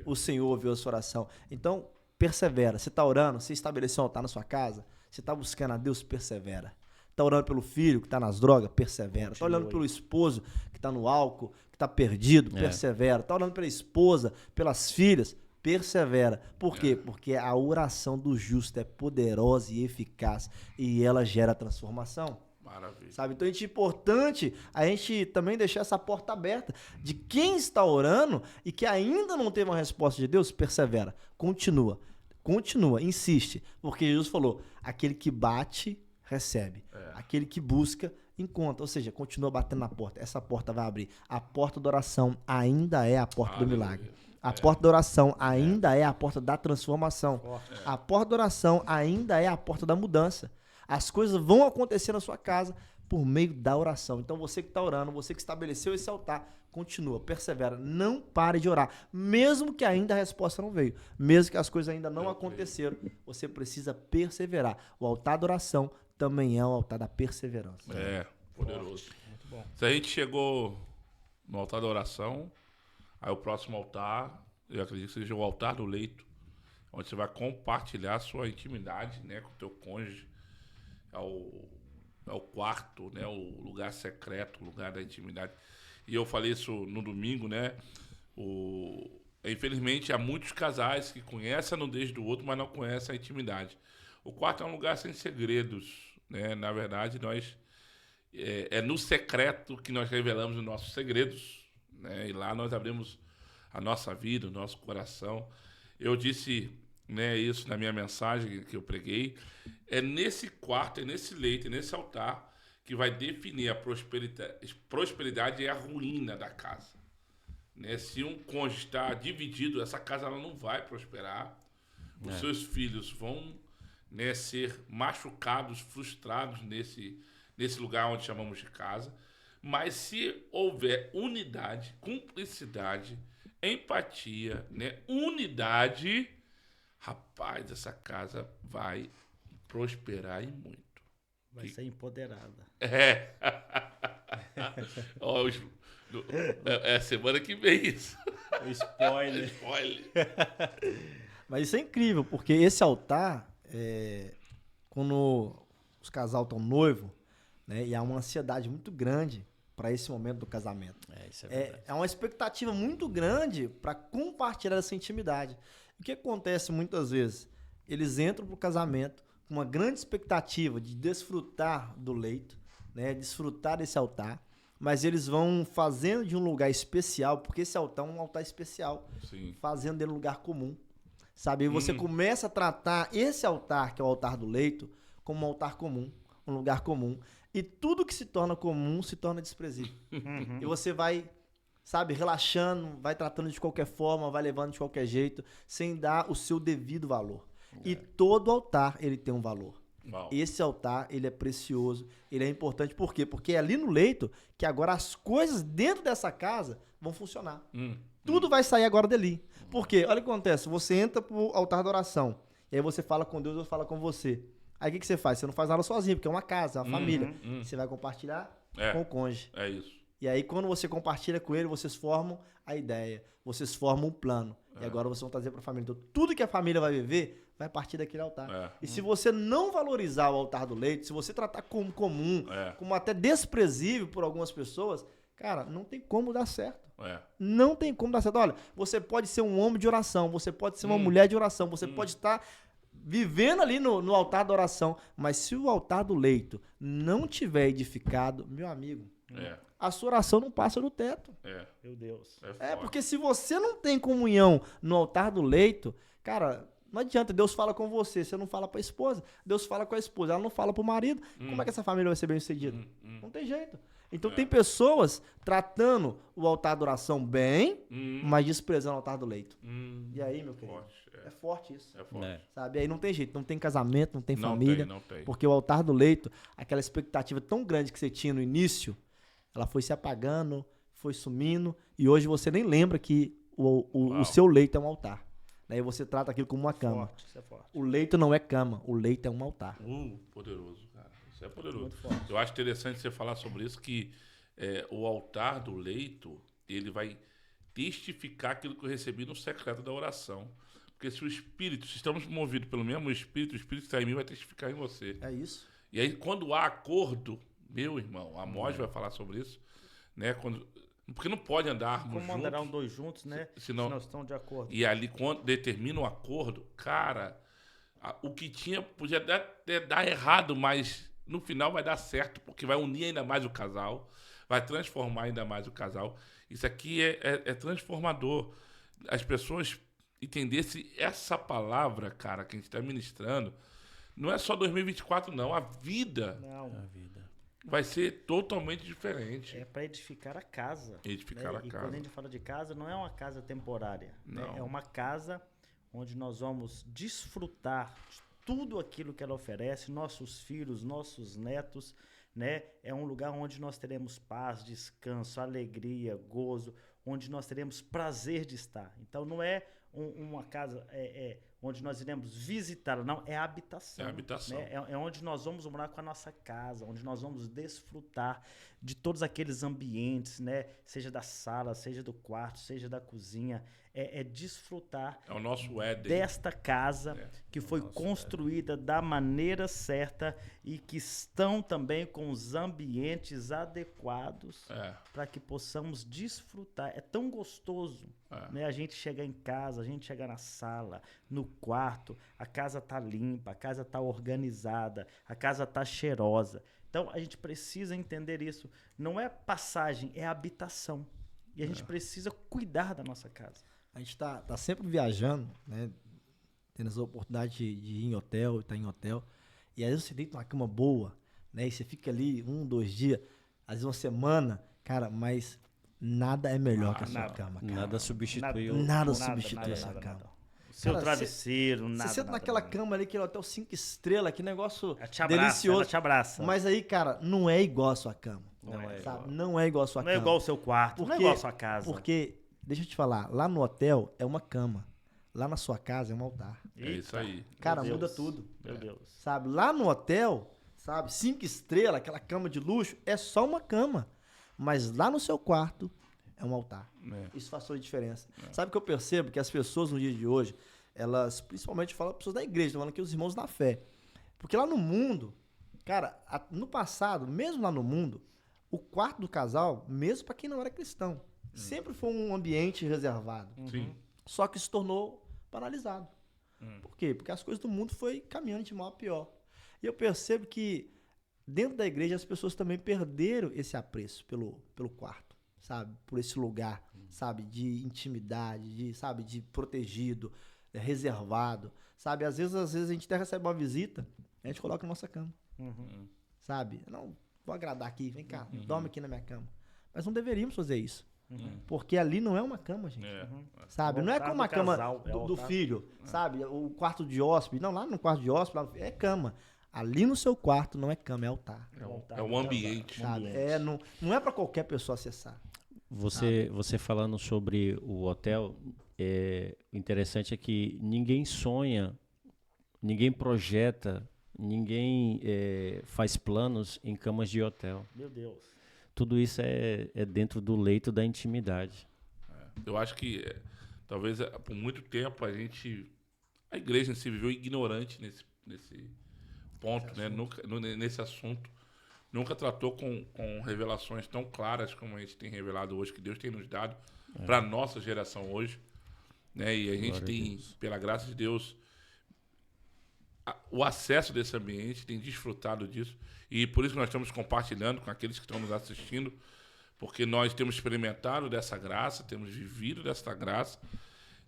O Senhor ouviu a sua oração. Então, persevera. Você está orando, você estabeleceu um altar na sua casa, você está buscando a Deus, persevera. Está orando pelo filho que está nas drogas, persevera. Está orando pelo esposo que está no álcool, que está perdido, persevera. Está orando pela esposa, pelas filhas, persevera. Por quê? Porque a oração do justo é poderosa e eficaz e ela gera transformação. Maravilha. Sabe? Então é importante a gente também deixar essa porta aberta de quem está orando e que ainda não teve uma resposta de Deus, persevera, continua, insiste. Porque Jesus falou, aquele que bate, recebe. Aquele que busca, encontra. Ou seja, continua batendo na porta. Essa porta vai abrir. A porta da oração ainda é a porta do milagre. A porta da oração ainda é a porta da transformação. A porta da oração ainda é a porta da mudança. As coisas vão acontecer na sua casa por meio da oração. Então você que está orando, você que estabeleceu esse altar, continua, persevera, não pare de orar. Mesmo que ainda a resposta não veio, mesmo que as coisas ainda não aconteceram, você precisa perseverar. O altar da oração também é o altar da perseverança. Poderoso. Muito bom. Se a gente chegou no altar da oração, aí o próximo altar, eu acredito que seja o altar do leito, onde você vai compartilhar a sua intimidade, né, com o teu cônjuge. É o quarto, né, o lugar secreto, o lugar da intimidade. E eu falei isso no domingo, né? Infelizmente, há muitos casais que conhecem a nudez do outro, mas não conhecem a intimidade. O quarto é um lugar sem segredos, né? Na verdade, é no secreto que nós revelamos os nossos segredos, né? E lá nós abrimos a nossa vida, o nosso coração. Eu disse, né, isso na minha mensagem que eu preguei. É nesse quarto, é nesse leito, é nesse altar que vai definir a prosperidade e a ruína da casa. Né? Se um cônjuge está dividido, essa casa ela não vai prosperar. Os seus filhos vão, né, ser machucados, frustrados nesse lugar onde chamamos de casa. Mas se houver unidade, cumplicidade, empatia, né, unidade, rapaz, essa casa vai prosperar e muito. Vai ser empoderada. Semana que vem isso. O spoiler. Mas isso é incrível, porque esse altar, quando os casais estão noivos, né, e há uma ansiedade muito grande para esse momento do casamento. Isso é verdade. É uma expectativa muito grande para compartilhar essa intimidade. O que acontece muitas vezes? Eles entram para o casamento com uma grande expectativa de desfrutar do leito, né, desfrutar desse altar, mas eles vão fazendo de um lugar especial, porque esse altar é um altar especial, Sim. fazendo dele um lugar comum. Sabe? E você começa a tratar esse altar, que é o altar do leito, como um altar comum, um lugar comum. E tudo que se torna comum se torna desprezível. E você vai, sabe, relaxando, vai tratando de qualquer forma, vai levando de qualquer jeito, sem dar o seu devido valor. E todo altar, ele tem um valor. Uau. Esse altar, ele é precioso, ele é importante. Por quê? Porque é ali no leito que agora as coisas dentro dessa casa vão funcionar. Tudo vai sair agora dali. Por quê? Olha o que acontece. Você entra pro altar da oração, e aí você fala com Deus, Deus fala com você. Aí o que você faz? Você não faz nada sozinho, porque é uma casa, é uma família. Você vai compartilhar com o cônjuge. É isso. E aí, quando você compartilha com ele, vocês formam a ideia, vocês formam um plano. E agora vocês vão trazer para a família. Então, tudo que a família vai viver vai partir daquele altar. E se você não valorizar o altar do leito, se você tratar como comum, como até desprezível por algumas pessoas, cara, não tem como dar certo. Não tem como dar certo. Olha, você pode ser um homem de oração, você pode ser uma mulher de oração, você pode estar vivendo ali no altar da oração, mas se o altar do leito não tiver edificado, meu amigo, a sua oração não passa do teto. Meu Deus. Porque se você não tem comunhão no altar do leito, cara, não adianta, Deus fala com você não fala pra esposa, Deus fala com a esposa, ela não fala pro marido, como é que essa família vai ser bem sucedida? Não tem jeito. Então tem pessoas tratando o altar da oração bem, mas desprezando o altar do leito. E aí, meu querido, é forte isso. Sabe? Aí não tem jeito, não tem casamento, não tem família. Não tem. Porque o altar do leito, aquela expectativa tão grande que você tinha no início, ela foi se apagando, foi sumindo, e hoje você nem lembra que o seu leito é um altar. Daí você trata aquilo como uma cama. Forte, isso é forte. O leito não é cama, o leito é um altar. Poderoso, cara. Isso é poderoso. Eu acho interessante você falar sobre isso, que o altar do leito, ele vai testificar aquilo que eu recebi no secreto da oração. Porque se estamos movidos pelo mesmo Espírito, o Espírito que está em mim vai testificar em você. É isso. E aí, quando há acordo, meu irmão, a Amós vai falar sobre isso, né? Porque não pode andarmos Como juntos. andarão dois juntos, né? Se não estão de acordo. E ali, quando determina o acordo, cara, o que tinha podia até dar errado, mas no final vai dar certo, porque vai unir ainda mais o casal, vai transformar ainda mais o casal. Isso aqui é transformador. As pessoas entendessem essa palavra, cara, que a gente está ministrando, não é só 2024, não. A vida vai ser totalmente diferente. É para edificar a casa. Edificar a E casa. quando a gente fala de casa, não é uma casa temporária. Né? Não. É uma casa onde nós vamos desfrutar de tudo aquilo que ela oferece, nossos filhos, nossos netos, né? É um lugar onde nós teremos paz, descanso, alegria, gozo, onde nós teremos prazer de estar. Então não é uma casa onde nós iremos visitá-la, não, é a habitação. É a habitação. Né? É onde nós vamos morar com a nossa casa, onde nós vamos desfrutar de todos aqueles ambientes, né? Seja da sala, seja do quarto, seja da cozinha. É desfrutar É o nosso Éden. desta casa que foi construída da maneira certa e que estão também com os ambientes adequados para que possamos desfrutar. É tão gostoso, né? A gente chegar em casa, a gente chegar na sala, no quarto, a casa tá limpa, a casa tá organizada, a casa tá cheirosa. Então a gente precisa entender isso. Não é passagem, é habitação. E a gente precisa cuidar da nossa casa. A gente tá sempre viajando, né? Tendo essa oportunidade de ir em hotel, estar em hotel. E às vezes você deita numa cama boa, né? E você fica ali 1, 2 dias, às vezes uma semana, cara, mas nada é melhor que a sua cama, cara. Nada substitui Nada substitui essa cama. Seu Cara, travesseiro, nada. Você senta naquela cama ali, aquele hotel 5 estrelas, que negócio te abraça, delicioso. ela te abraça. Mas aí, cara, não é igual a sua cama. Sabe? Não é igual a sua Não cama. é igual o seu quarto, não é igual a sua casa. Porque, deixa eu te falar, lá no hotel é uma cama. Lá na sua casa é um altar. É isso aí. Cara, Meu muda Deus. tudo. Meu Deus. Sabe? Lá no hotel, sabe? 5 estrelas, aquela cama de luxo, é só uma cama. Mas lá no seu quarto é um altar. Isso faz toda a diferença. Sabe o que eu percebo? Que as pessoas no dia de hoje, elas, principalmente, falam pessoas da igreja, falando aqui os irmãos na fé. Porque lá no mundo, cara, no passado, mesmo lá no mundo, o quarto do casal, mesmo para quem não era cristão, sempre foi um ambiente reservado. Sim. Só que se tornou banalizado. Por quê? Porque as coisas do mundo foi caminhando de mal a pior. E eu percebo que dentro da igreja as pessoas também perderam esse apreço pelo quarto, sabe? Por esse lugar, sabe? De intimidade, sabe? De protegido, reservado, sabe? Às vezes a gente até recebe uma visita, a gente coloca na nossa cama, sabe? Não vou agradar aqui, vem cá, dorme aqui na minha cama. Mas não deveríamos fazer isso. Porque ali não é uma cama, gente. Sabe? Não é como a cama do filho, sabe? O quarto de hóspede. Não, lá no quarto de hóspede é cama. Ali no seu quarto não é cama, é altar. É o ambiente. Sabe? Não é para qualquer pessoa acessar. Você falando sobre o hotel, o interessante é que ninguém sonha, ninguém projeta, ninguém faz planos em camas de hotel. Meu Deus. Tudo isso é dentro do leito da intimidade. Eu acho que Talvez por muito tempo a igreja em si viveu ignorante nesse ponto, né? Nesse assunto. Nunca tratou com revelações tão claras como a gente tem revelado hoje, que Deus tem nos dado para a nossa geração hoje. Né? E a gente tem, pela graça de Deus, o acesso desse ambiente, tem desfrutado disso. E por isso que nós estamos compartilhando com aqueles que estão nos assistindo, porque nós temos experimentado dessa graça, temos vivido dessa graça,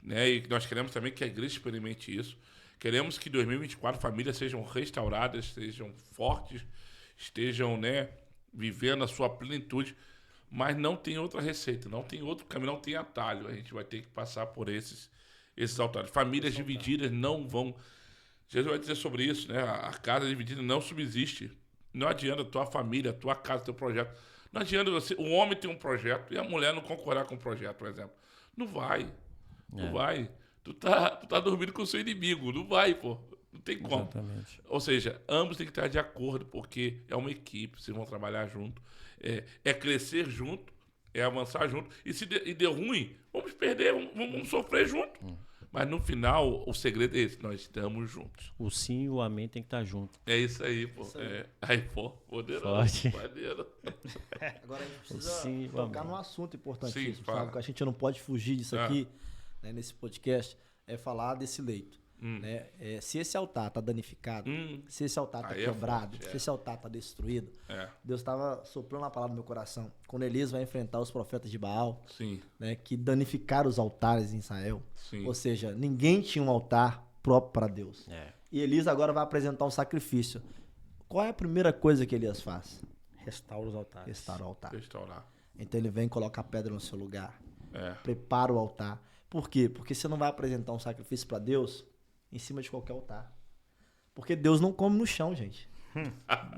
né? E nós queremos também que a igreja experimente isso. Queremos que em 2024 famílias sejam restauradas, sejam fortes, estejam, né, vivendo a sua plenitude, mas não tem outra receita, não tem outro caminho, não tem atalho. A gente vai ter que passar por esses altares. Famílias divididas não vão... Jesus vai dizer sobre isso, né? A casa dividida não subsiste. Não adianta a tua família, a tua casa, teu projeto. Não adianta o homem ter um projeto e a mulher não concordar com o projeto, por exemplo. Não vai. Não vai. Tu tá dormindo com o seu inimigo. Não vai, pô. Não tem como. Exatamente. Ou seja, ambos têm que estar de acordo, porque é uma equipe, vocês vão trabalhar junto. É crescer junto, é avançar junto. E se deu ruim, vamos perder, vamos sofrer junto. Mas no final, o segredo é esse, nós estamos juntos. O sim e o amém tem que estar junto. É isso aí, pô. Aí, pô, poderoso. Forte. Maneiro. Agora a gente precisa Sim, tocar vamos. num assunto importantíssimo, Sim, fala. sabe? Que a gente não pode fugir disso aqui, né, nesse podcast, é falar desse leito. Né? Se esse altar está danificado, se esse altar está Aí é quebrado, forte, se esse altar está destruído, É. Deus estava soprando a palavra no meu coração. Quando Elias vai enfrentar os profetas de Baal, Sim, né, que danificaram os altares em Israel, sim. ou seja, ninguém tinha um altar próprio para Deus. E Elias agora vai apresentar um sacrifício. Qual é a primeira coisa que Elias faz? Restaura os altares. Restaurar o altar. Restaurar. Então ele vem e coloca a pedra no seu lugar. É. Prepara o altar. Por quê? Porque você não vai apresentar um sacrifício para Deus em cima de qualquer altar. Porque Deus não come no chão, gente.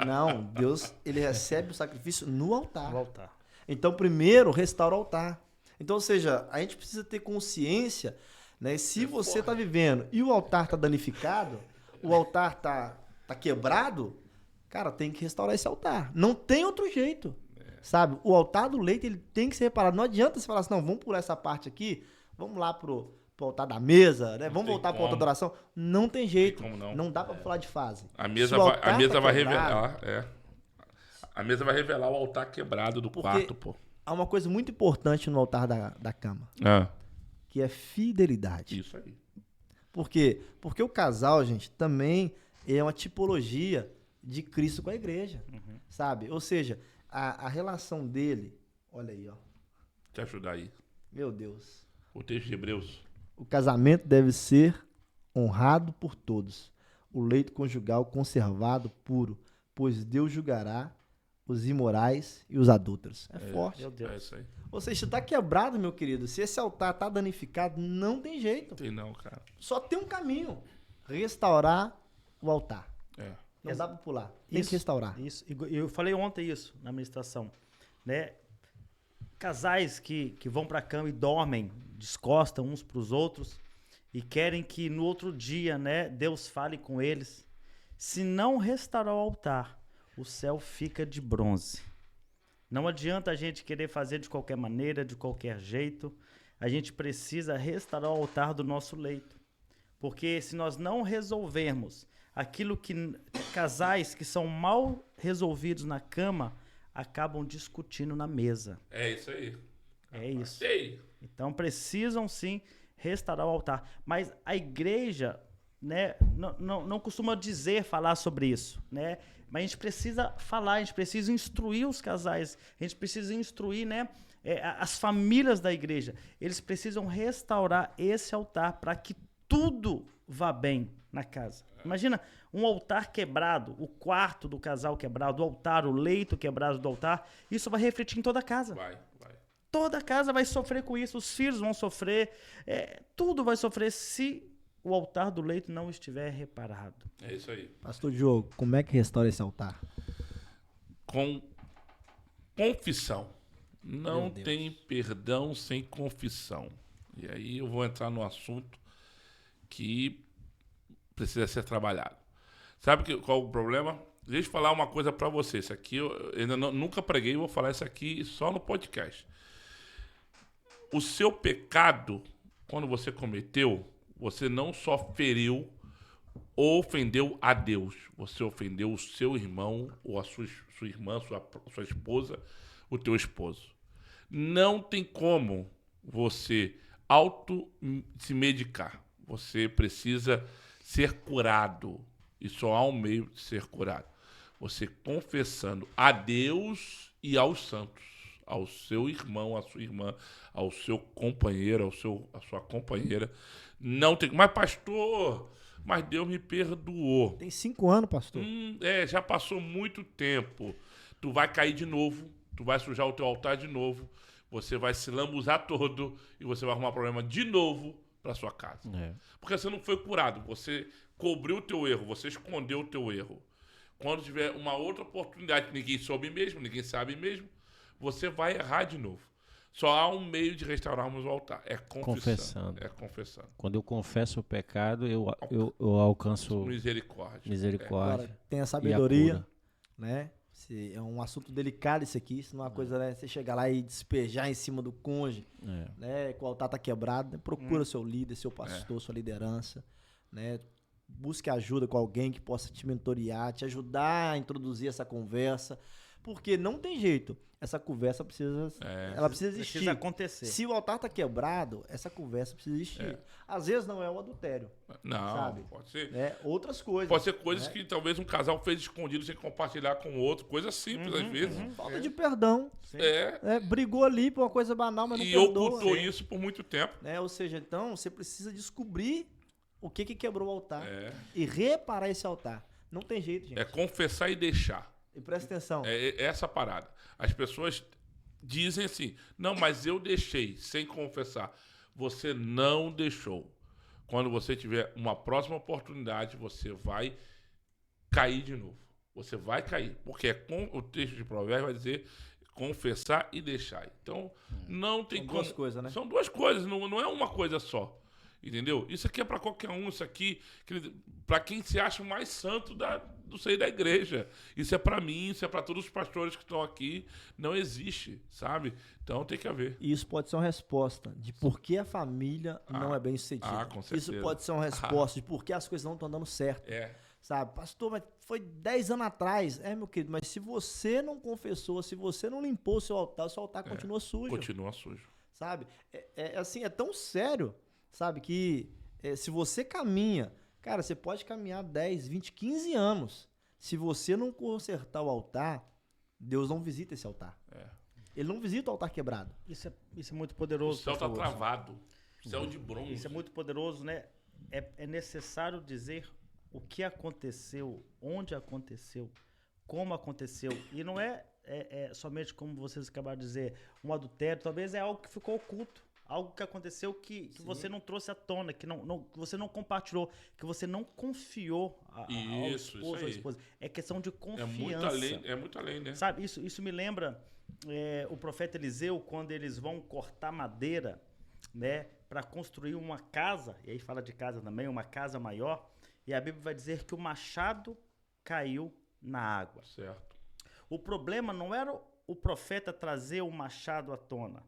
Não, Deus, ele recebe o sacrifício no altar. No altar. Então, primeiro, restaura o altar. Então, ou seja, a gente precisa ter consciência, né? Se você está vivendo e o altar está danificado, o altar tá quebrado, cara, tem que restaurar esse altar. Não tem outro jeito, sabe? O altar do leite, ele tem que ser reparado. Não adianta você falar assim, não, vamos pular essa parte aqui, vamos lá pro altar da mesa, né? Vamos voltar para o altar da oração. Não tem jeito. Não dá para falar de fase. A mesa vai revelar. A mesa vai revelar o altar quebrado do quarto, pô. Há uma coisa muito importante no altar da cama, que é fidelidade. Isso aí. Por quê? Porque o casal, gente, também é uma tipologia de Cristo com a igreja, sabe? Ou seja, a relação dele, olha aí, ó. Te ajudar aí. Meu Deus. O texto de Hebreus. O casamento deve ser honrado por todos. O leito conjugal conservado puro, pois Deus julgará os imorais e os adúlteros. É forte. Meu Deus. É isso aí. Ou seja, está quebrado, meu querido. Se esse altar está danificado, não tem jeito. Tem não, cara. Só tem um caminho. Restaurar o altar. Não dá para pular. Tem que restaurar. Isso. E eu falei ontem isso na ministração, né? Casais que vão para a cama e dormem, descostam uns para os outros e querem que no outro dia, né, Deus fale com eles. Se não restaurar o altar, o céu fica de bronze. Não adianta a gente querer fazer de qualquer maneira, de qualquer jeito. A gente precisa restaurar o altar do nosso leito. Porque se nós não resolvermos aquilo que casais que são mal resolvidos na cama acabam discutindo na mesa. É isso aí. É isso. Sei. Então precisam sim restaurar o altar. Mas a igreja, né, não costuma falar sobre isso, né? Mas a gente precisa falar, a gente precisa instruir os casais, a gente precisa instruir, né, as famílias da igreja. Eles precisam restaurar esse altar para que tudo vá bem na casa. Imagina um altar quebrado, o quarto do casal quebrado, o altar, o leito quebrado do altar. Isso vai refletir em toda a casa. Vai. Toda a casa vai sofrer com isso, os filhos vão sofrer, tudo vai sofrer se o altar do leito não estiver reparado. É isso aí. Pastor Diogo, como é que restaura esse altar? Com confissão. Não tem perdão sem confissão. E aí eu vou entrar no assunto que precisa ser trabalhado. Sabe qual o problema? Deixa eu falar uma coisa para você. Isso aqui eu ainda nunca preguei, vou falar isso aqui só no podcast. O seu pecado quando você cometeu, você não só feriu ou ofendeu a Deus, você ofendeu o seu irmão ou a sua irmã, sua esposa, o teu esposo. Não tem como você se medicar. Você precisa ser curado. E só há um meio de ser curado. Você confessando a Deus e aos santos, ao seu irmão, à sua irmã, ao seu companheiro, à sua companheira. Não tem. Mas, pastor, mas Deus me perdoou. Tem 5 anos, pastor. Já passou muito tempo. Tu vai cair de novo, tu vai sujar o teu altar de novo, você vai se lambuzar todo e você vai arrumar problema de novo para sua casa. Porque você não foi curado, você cobriu o teu erro, você escondeu o teu erro. Quando tiver uma outra oportunidade que ninguém soube mesmo, ninguém sabe mesmo, você vai errar de novo. Só há um meio de restaurarmos o altar. É confessando. É confessando. Quando eu confesso o pecado, eu alcanço misericórdia. Agora, tem a sabedoria, né? É um assunto delicado isso aqui. Isso não é uma coisa, né? Você chegar lá e despejar em cima do cônjuge, né? Que o altar tá quebrado. Né? Procura seu líder, seu pastor, sua liderança, né? Busque ajuda com alguém que possa te mentorear, te ajudar a introduzir essa conversa. Porque não tem jeito. Essa conversa precisa existir. Precisa acontecer. Se o altar tá quebrado, essa conversa precisa existir. Às vezes não é o adultério. Não, sabe? pode ser. Outras coisas. Pode ser coisas que talvez um casal fez escondido sem compartilhar com o outro. Coisa simples, às vezes. Falta de perdão. Brigou ali por uma coisa banal, mas não E perdoa. ocultou isso por muito tempo. Ou seja, então, você precisa descobrir o que quebrou o altar e reparar esse altar. Não tem jeito, gente. É confessar e deixar. E presta atenção. É essa parada. As pessoas dizem assim, não, mas eu deixei, sem confessar. Você não deixou. Quando você tiver uma próxima oportunidade, você vai cair de novo. Você vai cair. Porque o texto de Provérbios vai dizer confessar e deixar. Então, não tem como... São duas coisas, né? São duas coisas, não é uma coisa só. Entendeu? Isso aqui é para qualquer um, isso aqui, para quem se acha o mais santo do seio da igreja. Isso é para mim, isso é para todos os pastores que estão aqui. Não existe, sabe? Então tem que haver. E isso pode ser uma resposta de por que a família não é bem sucedida. Com certeza. Isso pode ser uma resposta de por que as coisas não estão dando certo. Sabe? Pastor, mas foi 10 anos atrás. Meu querido, mas se você não confessou, se você não limpou o seu altar continua sujo. Continua sujo. Sabe? Assim, é tão sério. Sabe, que se você caminha, cara, você pode caminhar 10, 20, 15 anos. Se você não consertar o altar, Deus não visita esse altar. Ele não visita o altar quebrado. Isso é muito poderoso. O céu está travado. Céu de bronze. Isso é muito poderoso, né? É necessário dizer o que aconteceu, onde aconteceu, como aconteceu. E não é somente, como vocês acabaram de dizer, um adultério. Talvez é algo que ficou oculto. Algo que aconteceu que você não trouxe à tona, que você não compartilhou, que você não confiou ao esposo ou à esposa. É questão de confiança. É muito além, né? Sabe, isso me lembra o profeta Eliseu, quando eles vão cortar madeira, né, para construir uma casa, e aí fala de casa também, uma casa maior, e a Bíblia vai dizer que o machado caiu na água. Certo. O problema não era o profeta trazer o machado à tona.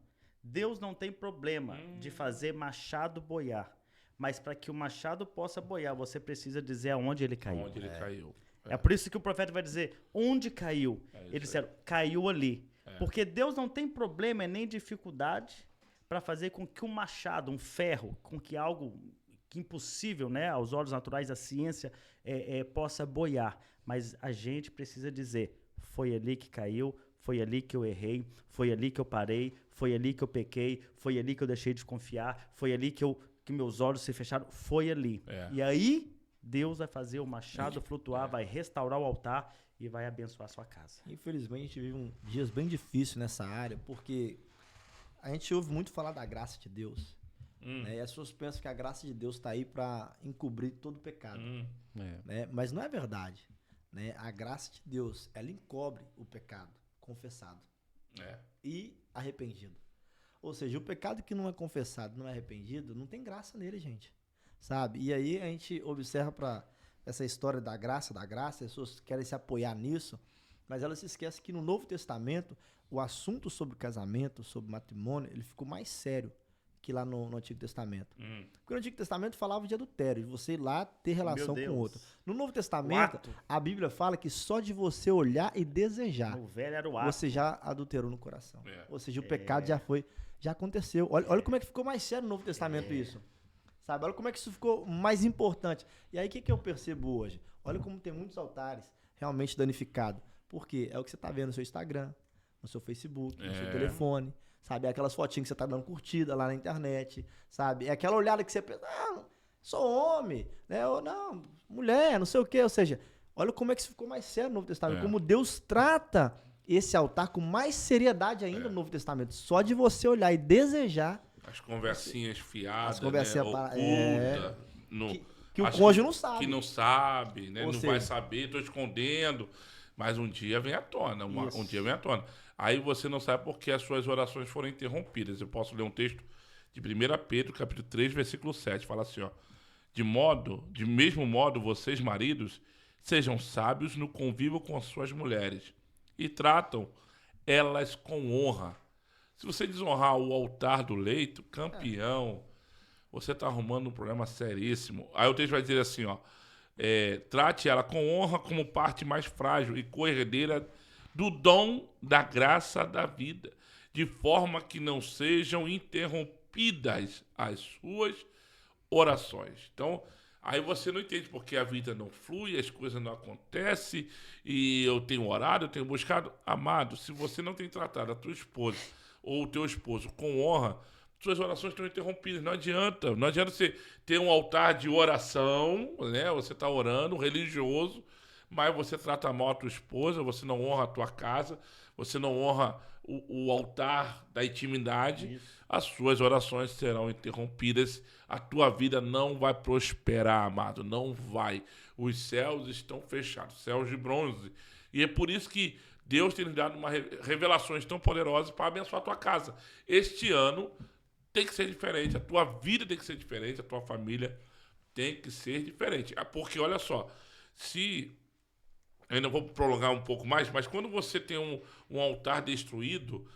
Deus não tem problema de fazer machado boiar. Mas para que o machado possa boiar, você precisa dizer aonde ele caiu. Onde ele caiu. É por isso que o profeta vai dizer onde caiu. Eles disseram, caiu ali. Porque Deus não tem problema nem dificuldade para fazer com que um machado, um ferro, com que algo que impossível, né, aos olhos naturais da ciência, possa boiar. Mas a gente precisa dizer, foi ali que caiu, foi ali que eu errei, foi ali que eu parei, foi ali que eu pequei, foi ali que eu deixei de confiar, foi ali que meus olhos se fecharam, foi ali. E aí, Deus vai fazer o machado flutuar, vai restaurar o altar e vai abençoar a sua casa. Infelizmente, a gente vive dias bem difíceis nessa área, porque a gente ouve muito falar da graça de Deus. Né? E as pessoas pensam que a graça de Deus está aí para encobrir todo o pecado. Né? Mas não é verdade. Né? A graça de Deus, ela encobre o pecado confessado e arrependido. Ou seja, o pecado que não é confessado, não é arrependido, não tem graça nele, gente. Sabe? E aí a gente observa para essa história da graça, as pessoas querem se apoiar nisso, mas elas se esquecem que no Novo Testamento, o assunto sobre casamento, sobre matrimônio, ele ficou mais sério que lá no Antigo Testamento. Porque no Antigo Testamento falava de adultério, de você ir lá ter relação com o outro. No Novo Testamento, a Bíblia fala que só de você olhar e desejar, O velho era o ato. você já adulterou no coração. Ou seja, o pecado já aconteceu. Olha como é que ficou mais sério no Novo Testamento isso. Sabe? Olha como é que isso ficou mais importante. E aí, o que eu percebo hoje? Olha como tem muitos altares realmente danificados. Por quê? É o que você está vendo no seu Instagram, no seu Facebook, no seu telefone. Sabe? É aquelas fotinhas que você tá dando curtida lá na internet, sabe? É aquela olhada que você pensa, sou homem, né? Ou não, mulher, não sei o quê. Ou seja, olha como é que isso ficou mais sério no Novo Testamento. Como Deus trata esse altar com mais seriedade ainda no Novo Testamento. Só de você olhar e desejar. As conversinhas fiadas, As conversinhas oculta, que o cônjuge não sabe. Que não sabe, né? Ou Não seja, vai saber, tô escondendo. Mas um dia vem à tona, um dia vem à tona. Aí você não sabe porque as suas orações foram interrompidas. Eu posso ler um texto de 1 Pedro, capítulo 3, versículo 7. Fala assim, ó. De mesmo modo, vocês, maridos, sejam sábios no convívio com as suas mulheres e tratam elas com honra. Se você desonrar o altar do leito, campeão, você está arrumando um problema seríssimo. Aí o texto vai dizer assim, ó. Trate ela com honra como parte mais frágil e co-herdeira do dom da graça da vida, de forma que não sejam interrompidas as suas orações. Então, aí você não entende porque a vida não flui, as coisas não acontecem, e eu tenho orado, eu tenho buscado. Amado, se você não tem tratado a tua esposa ou o teu esposo com honra, suas orações estão interrompidas. Não adianta você ter um altar de oração, né? Você está orando, religioso, mas você trata mal a tua esposa, você não honra a tua casa, você não honra o altar da intimidade, as suas orações serão interrompidas, a tua vida não vai prosperar, amado, não vai. Os céus estão fechados, céus de bronze. E é por isso que Deus tem nos dado revelações tão poderosas para abençoar a tua casa. Este ano tem que ser diferente, a tua vida tem que ser diferente, a tua família tem que ser diferente. Porque, olha só, ainda vou prolongar um pouco mais, mas quando você tem um altar destruído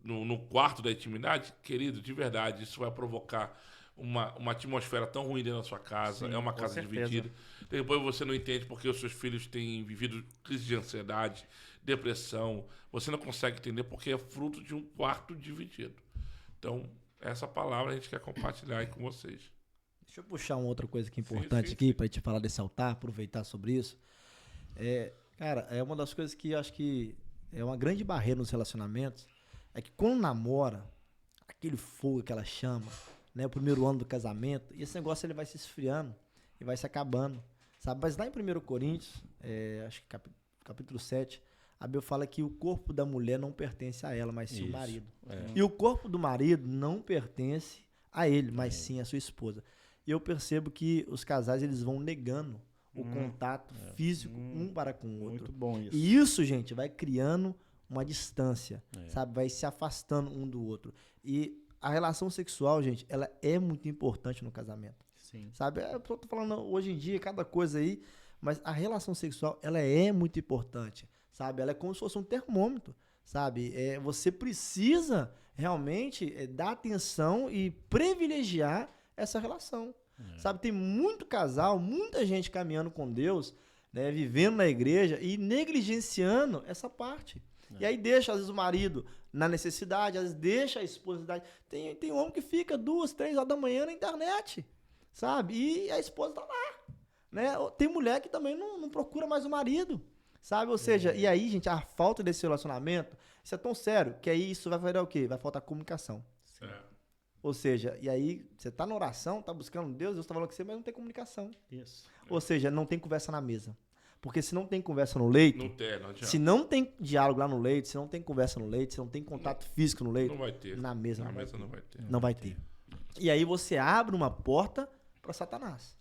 no quarto da intimidade, querido, de verdade, isso vai provocar uma atmosfera tão ruim dentro da sua casa. Sim, é uma casa dividida. Depois você não entende porque os seus filhos têm vivido crise de ansiedade, depressão. Você não consegue entender porque é fruto de um quarto dividido. Então, essa palavra a gente quer compartilhar aí com vocês. Deixa eu puxar uma outra coisa que é importante aqui para a gente falar desse altar, aproveitar sobre isso. Cara, é uma das coisas que eu acho que é uma grande barreira nos relacionamentos, é que quando namora, aquele fogo, aquela chama, né, o primeiro ano do casamento, e esse negócio ele vai se esfriando e vai se acabando, sabe? Mas lá em 1 Coríntios, acho que capítulo 7, a Bíblia fala que o corpo da mulher não pertence a ela, mas sim o marido. E o corpo do marido não pertence a ele, mas sim a sua esposa. E eu percebo que os casais eles vão negando o contato físico um para com o outro. Muito bom isso. E isso, gente, vai criando uma distância, sabe? Vai se afastando um do outro. E a relação sexual, gente, ela é muito importante no casamento. Sim. Sabe? Eu tô falando hoje em dia, cada coisa aí, mas a relação sexual, ela é muito importante, sabe? Ela é como se fosse um termômetro, sabe? Você precisa realmente dar atenção e privilegiar essa relação. Sabe, tem muito casal, muita gente caminhando com Deus, né, vivendo na igreja e negligenciando essa parte. E aí deixa, às vezes, o marido na necessidade, às vezes deixa a esposa na necessidade. Tem homem que fica 2, 3 horas da manhã na internet, sabe? E a esposa tá lá, né? Tem mulher que também não procura mais o marido, sabe? Ou seja, e aí, gente, a falta desse relacionamento, isso é tão sério, que aí isso vai fazer o quê? Vai faltar comunicação. Ou seja, e aí você tá na oração, tá buscando Deus tá falando com você, mas não tem comunicação. Isso. Ou seja, não tem conversa na mesa. Porque se não tem conversa no leito, não adianta. Se não tem diálogo lá no leito, se não tem conversa no leito, se não tem contato físico no leito, não vai ter. Na mesa não vai ter. Não vai ter. E aí você abre uma porta para Satanás.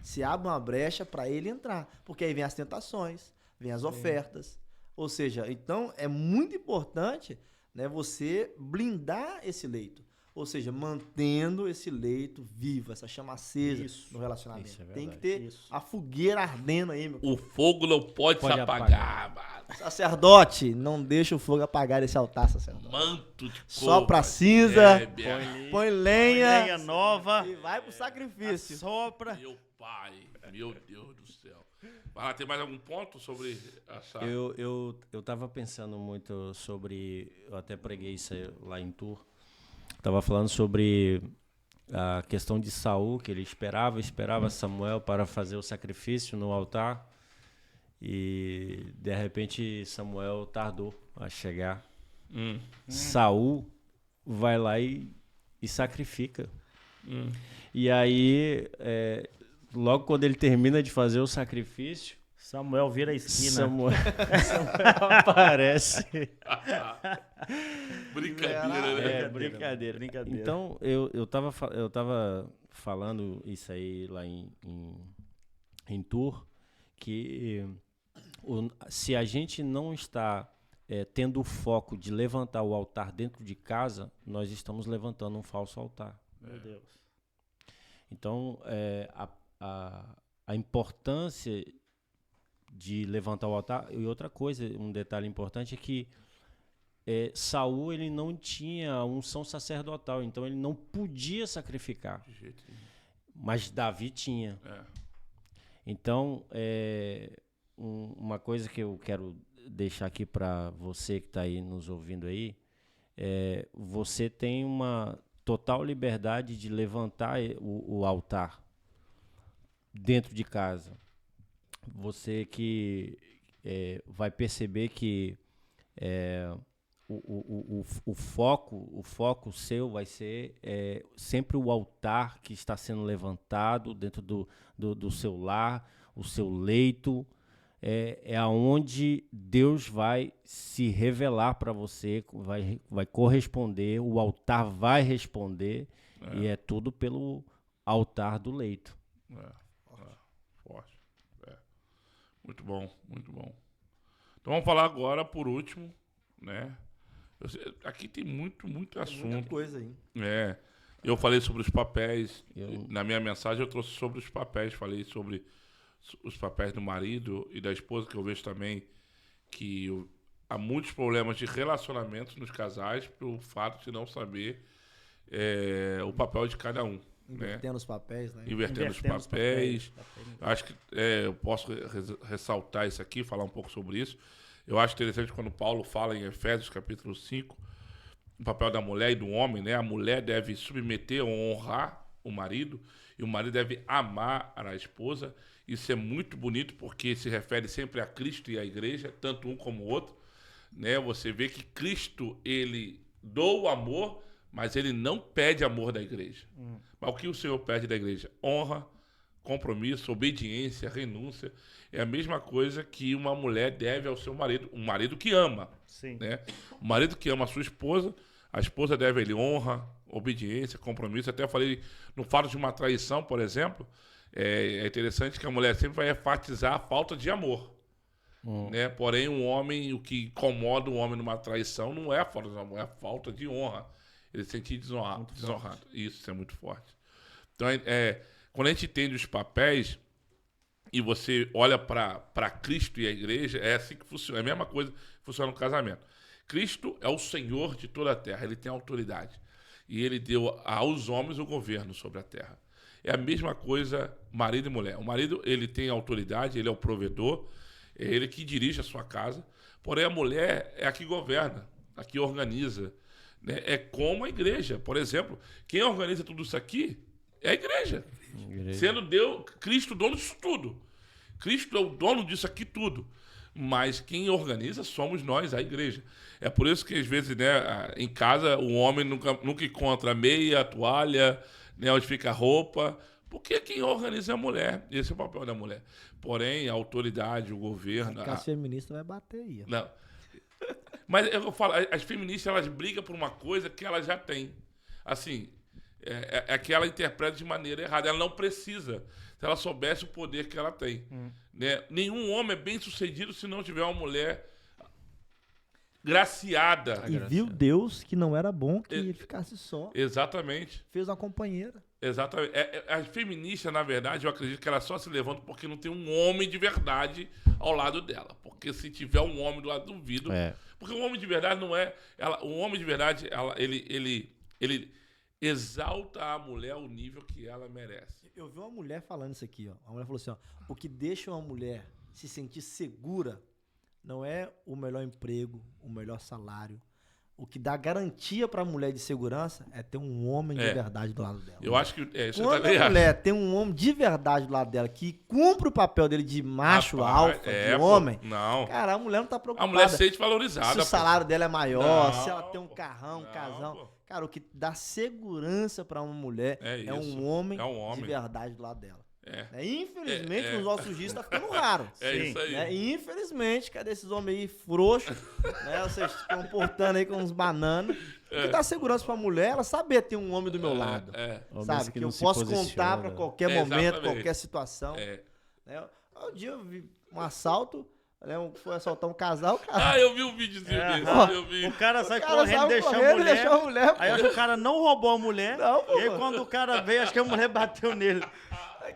Se abre uma brecha para ele entrar. Porque aí vem as tentações, vem as ofertas. Ou seja, então é muito importante, né, você blindar esse leito. Ou seja, mantendo esse leito vivo, essa chama acesa no relacionamento. Tem que ter a fogueira ardendo aí, meu. O fogo não pode se apagar, mano. Sacerdote, não deixa o fogo apagar esse altar, sacerdote. Manto de Sopra a couro, cinza, bebe. põe lenha Lenha nova. e vai pro sacrifício. Sopra. Meu pai, meu Deus do céu. Vai lá, tem mais algum ponto sobre essa... Eu tava pensando muito sobre... Eu até preguei isso aí lá em Tours. Tava falando sobre a questão de Saul, que ele esperava Samuel para fazer o sacrifício no altar. E, de repente, Samuel tardou a chegar. Saul vai lá e sacrifica. E aí... logo quando ele termina de fazer o sacrifício, Samuel vira a esquina. Samuel aparece. Brincadeira, né? Brincadeira. Brincadeira. Então, eu tava falando isso aí lá em Tours, que se a gente não está tendo o foco de levantar o altar dentro de casa, nós estamos levantando um falso altar. Meu Deus. Então, a importância de levantar o altar, e outra coisa, um detalhe importante é que Saul ele não tinha unção sacerdotal, então ele não podia sacrificar, De jeito nenhum. mas Davi tinha. Então, uma coisa que eu quero deixar aqui para você que está aí nos ouvindo aí, você tem uma total liberdade de levantar o altar dentro de casa. Você que vai perceber que o foco seu vai ser sempre o altar que está sendo levantado dentro do seu lar, o seu leito. É aonde Deus vai se revelar para você, vai corresponder, o altar vai responder, e é tudo pelo altar do leito. Forte. Muito bom, muito bom. Então vamos falar agora, por último, né? Aqui tem muito assunto. Muita coisa aí. Eu falei sobre os papéis. Na minha mensagem eu trouxe sobre os papéis. Falei sobre os papéis do marido e da esposa, que eu vejo também que há muitos problemas de relacionamento nos casais pelo fato de não saber o papel de cada um. Invertendo os papéis, né? Invertendo os papéis. Acho que eu posso ressaltar isso aqui, falar um pouco sobre isso. Eu acho interessante quando Paulo fala em Efésios capítulo 5, o papel da mulher e do homem, né? A mulher deve submeter ou honrar o marido, e o marido deve amar a esposa. Isso é muito bonito, porque se refere sempre a Cristo e à igreja, tanto um como o outro, né? Você vê que Cristo, ele doa o amor, mas ele não pede amor da igreja. Mas o que o Senhor pede da igreja? Honra, compromisso, obediência, renúncia. É a mesma coisa que uma mulher deve ao seu marido, um marido que ama. Sim. Né? O marido que ama a sua esposa, a esposa deve a ele honra, obediência, compromisso. Até eu falei no fato de uma traição, por exemplo, é interessante que a mulher sempre vai enfatizar a falta de amor. Né? Porém, o que incomoda o homem numa traição não é a falta de amor, é a falta de honra. Ele se sentir desonrado. Isso é muito forte. Então, quando a gente entende os papéis e você olha para Cristo e a igreja, é assim que funciona. É a mesma coisa que funciona no casamento. Cristo é o Senhor de toda a terra. Ele tem autoridade. E ele deu aos homens o governo sobre a terra. É a mesma coisa marido e mulher. O marido, ele tem autoridade, ele é o provedor, é ele que dirige a sua casa. Porém, a mulher é a que governa, a que organiza. Né? É como a igreja. Por exemplo, quem organiza tudo isso aqui é a igreja. Sendo Cristo o dono disso tudo. Cristo é o dono disso aqui tudo. Mas quem organiza somos nós, a igreja. É por isso que, às vezes, né, em casa, o homem nunca encontra meia, toalha, né, onde fica a roupa, porque quem organiza é a mulher. Esse é o papel da mulher. Porém, a autoridade, o governo... As feministas vai bater aí. Ó. Não. Mas eu falo, as feministas, elas brigam por uma coisa que elas já têm. Assim, é que ela interpreta de maneira errada. Ela não precisa. Se ela soubesse o poder que ela tem. Né? Nenhum homem é bem sucedido se não tiver uma mulher graciada. E viu Deus que não era bom que ele ficasse só. Exatamente. Fez uma companheira. Exatamente. As feministas, na verdade, eu acredito que elas só se levantam porque não tem um homem de verdade ao lado dela. Porque se tiver um homem do lado, duvido. Porque o homem de verdade não é... o homem de verdade, ele exalta a mulher ao nível que ela merece. Eu vi uma mulher falando isso aqui, ó. A mulher falou assim, ó, o que deixa uma mulher se sentir segura não é o melhor emprego, o melhor salário. O que dá garantia pra mulher de segurança é ter um homem de verdade do lado dela. Eu acho que... você Quando também a mulher tem um homem de verdade do lado dela, que cumpre o papel dele de macho alfa, de homem, não. cara, a mulher não tá preocupada. A mulher se sente valorizada. Se o salário dela é maior, Não, se ela tem um carrão, um não, casão. pô. Cara, o que dá segurança pra uma mulher é um homem de verdade do lado dela. Infelizmente, nos nossos dias tá ficando raro. Isso aí. Né? Infelizmente, cadê esses homens aí frouxos, né? Vocês se comportando aí com uns bananas. O que dá segurança pra mulher, ela saber ter um homem do meu lado. Sabe? Que eu posso contar pra qualquer momento, qualquer situação. Né? Um dia eu vi um assalto, né? Foi assaltar um casal, cara. Eu vi um videozinho desse. Eu vi. O cara sai correndo, deixou a mulher. Aí acho que o cara não roubou a mulher. Não, pô. E aí quando o cara veio, acho que a mulher bateu nele.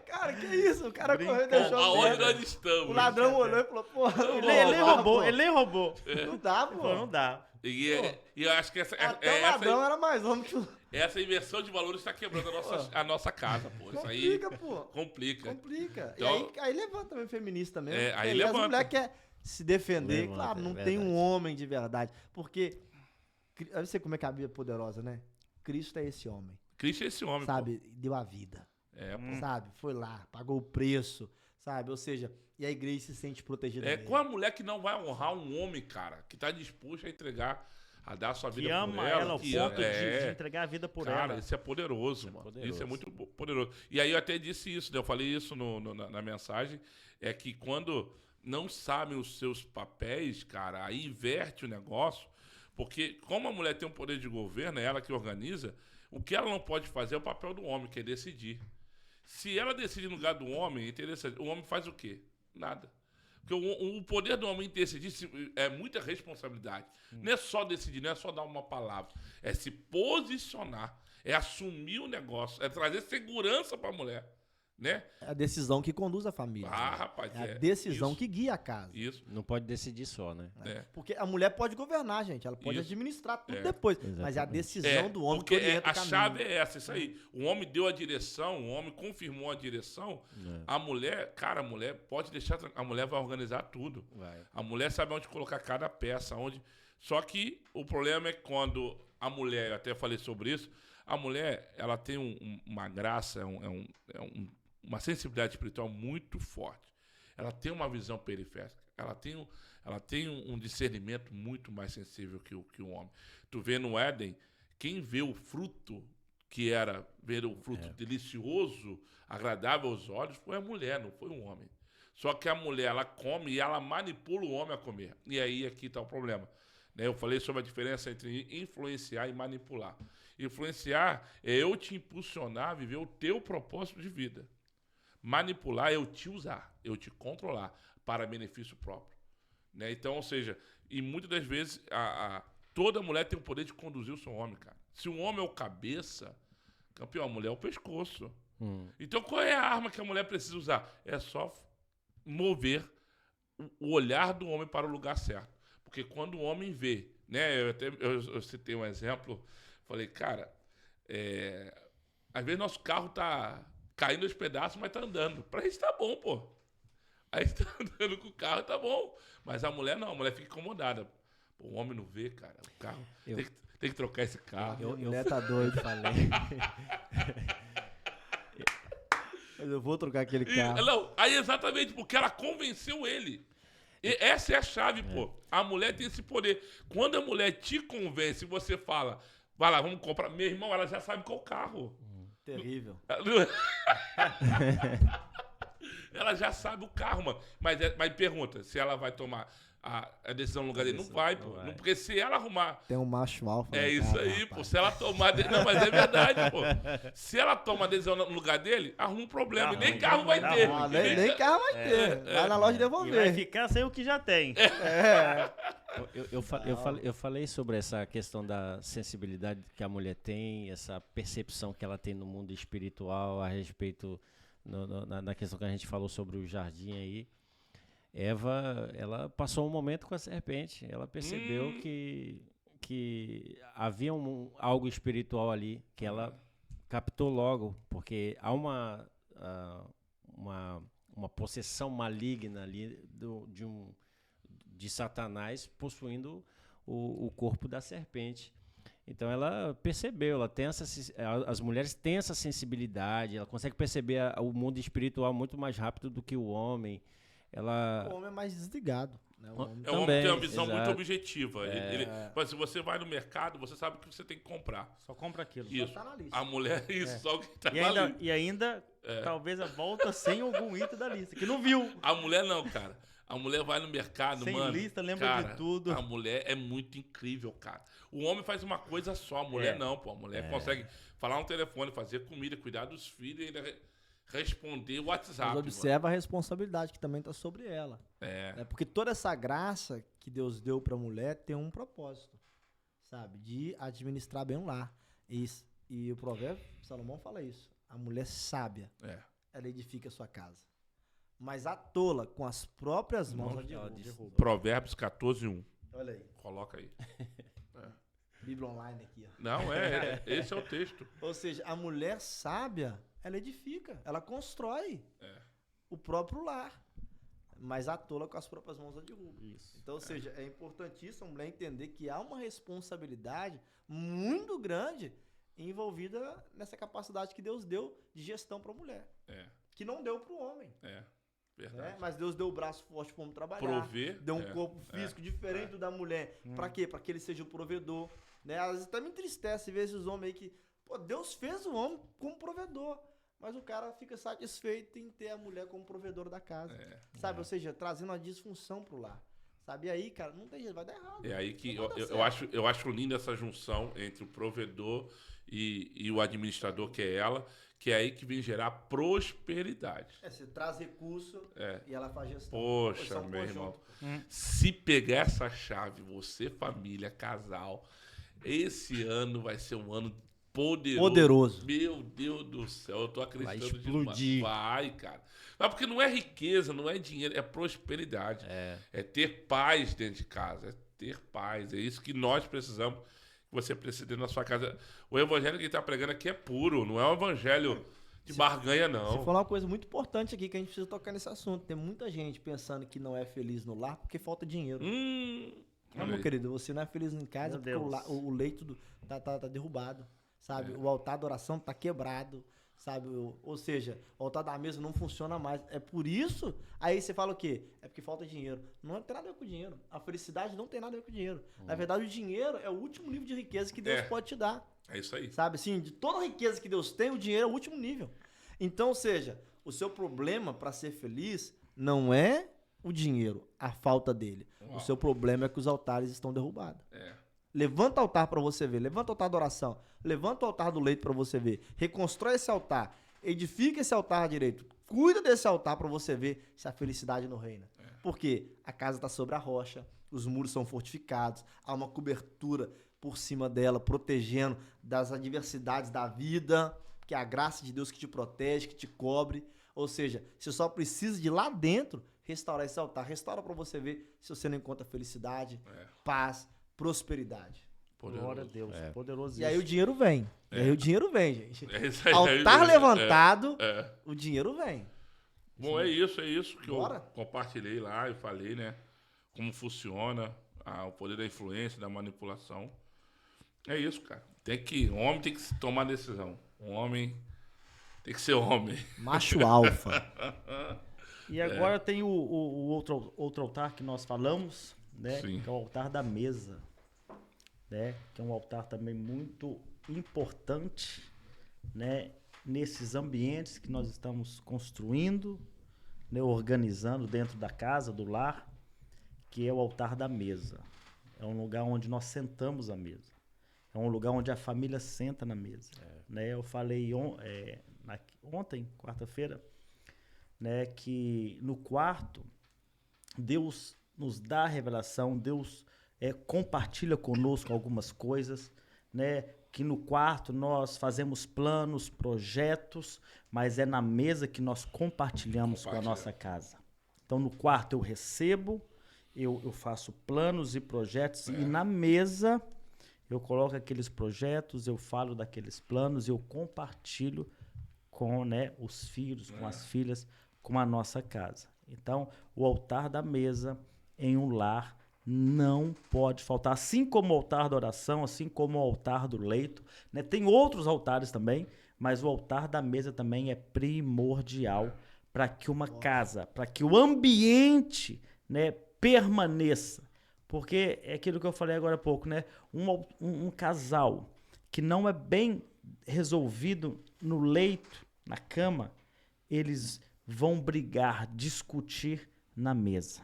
Cara, que isso? O cara correu e deixou a mulher. Aonde nós estamos? O ladrão olhou e falou, porra, Ele nem roubou. Não dá, pô. Não dá. E eu acho que Até o ladrão era mais homem que o... essa inversão de valores está quebrando a nossa casa, pô. Isso aí Complica, pô. complica. Então, e aí levanta também feminista mesmo. Aí as levanta. mulheres querem se defender. Levanta, claro, não é tem um verdade. homem de verdade. Porque, eu não sei como é que a Bíblia é poderosa, né? Cristo é esse homem. Cristo é esse homem, Sabe? Deu a vida. pô. Sabe? Foi lá, pagou o preço. Sabe? Ou seja, e a igreja se sente protegida dele. Com a mulher que não vai honrar um homem, cara, que tá disposto a entregar, a dar a sua vida Que por ama ela. ela ao que ponto ama- de entregar a vida por Cara, ela. isso é poderoso, mano. poderoso. Isso é muito poderoso. E aí eu até disse isso, né? Eu falei isso na mensagem, é que quando não sabem os seus papéis, cara, aí inverte o negócio, porque como a mulher tem um poder de governo, é ela que organiza, o que ela não pode fazer é o papel do homem, que é decidir. Se ela decide no lugar do homem, é interessante, o homem faz o quê? Nada. Porque o poder do homem decidir é muita responsabilidade. Não é só decidir, não é só dar uma palavra. É se posicionar, é assumir o negócio, é trazer segurança para a mulher, né? É a decisão que conduz a família. Rapaz, É a decisão que guia a casa. Isso. Não pode decidir só, né? Porque a mulher pode governar, gente. Ela pode Isso. administrar tudo depois. Mas é a decisão do homem que porque orienta a o caminho. chave é essa, isso aí. O homem deu a direção, o homem confirmou a direção. A mulher, cara, a mulher pode deixar, a mulher vai organizar tudo. Vai. A mulher sabe onde colocar cada peça, onde. Só que o problema é quando a mulher, eu até falei sobre isso, a mulher, ela tem uma graça, uma sensibilidade espiritual muito forte. Ela tem uma visão periférica. Ela tem um discernimento muito mais sensível que o homem. Tu vê no Éden, quem vê o fruto que era ver o fruto delicioso, agradável aos olhos, foi a mulher, não foi um homem. Só que a mulher, ela come e ela manipula o homem a comer. E aí aqui está o problema. Né? Eu falei sobre a diferença entre influenciar e manipular. Influenciar é eu te impulsionar a viver o teu propósito de vida. Manipular é eu te usar, eu te controlar para benefício próprio. Né? Então, ou seja, e muitas das vezes toda mulher tem o poder de conduzir o seu homem, cara. Se o homem é o cabeça, campeão, a mulher é o pescoço. Então, qual é a arma que a mulher precisa usar? É só mover o olhar do homem para o lugar certo. Porque quando o homem vê, né? Eu citei um exemplo, falei, cara, às vezes nosso carro tá caindo aos pedaços, mas tá andando. Pra gente tá bom, pô. Aí tá andando com o carro, tá bom. Mas a mulher não, a mulher fica incomodada. Pô, o homem não vê, cara. O carro. Tem que trocar esse carro. A mulher tá doida. Falei. Mas eu vou trocar aquele carro. Não, aí exatamente, porque ela convenceu ele. E essa é a chave, pô. A mulher tem esse poder. Quando a mulher te convence, você fala, vai lá, vamos comprar. Meu irmão, ela já sabe qual carro. Terrível. Ela já sabe o carro, mano. Mas pergunta, se ela vai tomar a decisão no lugar dele? Não vai, pô. vai. Porque se ela arrumar... Tem um macho alfa. É no isso carro, aí, rapaz. pô. Se ela tomar... Não, mas é verdade, pô. Se ela toma a decisão no lugar dele, arruma um problema. E nem ruim, carro vai dá ter. ruim. Nem carro vai ter. Vai na loja E vai devolver. ficar sem o que já tem. Eu falei sobre essa questão da sensibilidade que a mulher tem, essa percepção que ela tem no mundo espiritual a respeito na questão que a gente falou sobre o jardim aí. Eva, ela passou um momento com a serpente. Ela percebeu que havia algo espiritual ali, que ela captou logo, porque há uma possessão maligna ali de Satanás possuindo o corpo da serpente. Então ela percebeu, as mulheres têm essa sensibilidade, ela consegue perceber o mundo espiritual muito mais rápido do que o homem. O homem é mais desligado. Né? O homem tem uma visão muito objetiva. Mas se você vai no mercado, você sabe o que você tem que comprar. Só compra aquilo. Isso. Só tá na lista. A mulher, só o que tá E na ainda, lista. e ainda talvez a volta sem algum item da lista, que não viu. A mulher não, cara. A mulher vai no mercado, Sem mano. lista, lembra cara, de tudo. A mulher é muito incrível, cara. O homem faz uma coisa só, a mulher não, pô. A mulher consegue falar no telefone, fazer comida, cuidar dos filhos e ainda responder o WhatsApp. Mas observa a responsabilidade que também está sobre ela. Né? Porque toda essa graça que Deus deu para a mulher tem um propósito, sabe? De administrar bem o lar. E o provérbio, Salomão fala isso. A mulher sábia, ela edifica a sua casa. Mas a tola, com as próprias mãos, ela derruba. Provérbios 14:1. Olha aí. Coloca aí. Bíblia online aqui, ó. Não, esse é o texto. Ou seja, a mulher sábia, ela edifica, ela constrói o próprio lar. Mas a tola com as próprias mãos ela derruba. Isso. Então, ou seja, é importantíssimo a mulher entender que há uma responsabilidade muito grande envolvida nessa capacidade que Deus deu de gestão para a mulher. Que não deu para o homem. Verdade. Né? Mas Deus deu o braço forte para o homem trabalhar. Prover. Deu um corpo físico diferente do da mulher. Para quê? Para que ele seja o provedor. Né? Às vezes até me entristece ver esses homens aí que... Pô, Deus fez o homem como provedor. Mas o cara fica satisfeito em ter a mulher como provedora da casa. Sabe? Ou seja, trazendo uma disfunção pro lar. Sabe? E aí, cara, não tem jeito, vai dar errado. É aí que Não vai dar eu acho linda essa junção entre o provedor e o administrador, que é ela, que é aí que vem gerar prosperidade. Você traz recurso e ela faz gestão. Poxa, meu irmão. Se pegar essa chave, você, família, casal, esse ano vai ser um ano poderoso. Meu Deus do céu, eu tô acreditando vai explodir. Vai, cara. Mas porque não é riqueza, não é dinheiro, é prosperidade. É ter paz dentro de casa, é ter paz. É isso que nós precisamos, que você precisa ter na sua casa. O evangelho que ele tá pregando aqui é puro, não é um evangelho de barganha, não. Você falou uma coisa muito importante aqui que a gente precisa tocar nesse assunto. Tem muita gente pensando que não é feliz no lar porque falta dinheiro. Não, meu querido, você não é feliz em casa porque o leito tá derrubado. Sabe? O altar da oração tá quebrado, sabe? Ou seja, o altar da mesa não funciona mais. É por isso, aí você fala o quê? É porque falta dinheiro. Não tem nada a ver com dinheiro. A felicidade não tem nada a ver com dinheiro. Na verdade, o dinheiro é o último nível de riqueza que Deus pode te dar. É isso aí. Sabe? Assim, de toda a riqueza que Deus tem, o dinheiro é o último nível. Então, ou seja, o seu problema para ser feliz não é o dinheiro, a falta dele. O seu problema é que os altares estão derrubados. Levanta o altar para você ver. Levanta o altar da oração. Levanta o altar do leito para você ver. Reconstrói esse altar. Edifica esse altar direito. Cuida desse altar para você ver se a felicidade não reina. Porque a casa está sobre a rocha. Os muros são fortificados. Há uma cobertura por cima dela, protegendo das adversidades da vida. Que é a graça de Deus que te protege, que te cobre. Ou seja, você só precisa de lá dentro restaurar esse altar. Restaura para você ver se você não encontra felicidade, paz, prosperidade. Poderoso. Glória a Deus. Poderoso. E aí o dinheiro vem. E aí o dinheiro vem, gente. Isso aí, Altar levantado, o dinheiro vem. Bom, é isso que Bora. eu compartilhei lá e falei, né? Como funciona o poder da influência, da manipulação. É isso, cara. O homem tem que tomar decisão. O homem tem que ser homem. Macho alfa. E agora tem o outro altar que nós falamos, né? Sim. Que é o altar da mesa, né? Que é um altar também muito importante, né? Nesses ambientes que nós estamos construindo, né? Organizando dentro da casa, do lar, que é o altar da mesa. É um lugar onde nós sentamos à mesa. É um lugar onde a família senta na mesa. Né? Eu falei ontem, quarta-feira, né, que no quarto Deus nos dá a revelação, Deus compartilha conosco algumas coisas, né, que no quarto nós fazemos planos, projetos, mas é na mesa que nós compartilhamos com a nossa casa. Então, no quarto eu recebo, eu faço planos e projetos, e na mesa eu coloco aqueles projetos, eu falo daqueles planos, eu compartilho com, né, os filhos, com as filhas, com a nossa casa. Então, o altar da mesa em um lar não pode faltar, assim como o altar da oração, assim como o altar do leito, né? Tem outros altares também, mas o altar da mesa também é primordial para que uma casa, para que o ambiente, né, permaneça. Porque é aquilo que eu falei agora há pouco, né? Um casal que não é bem resolvido no leito, na cama, eles vão brigar, discutir na mesa.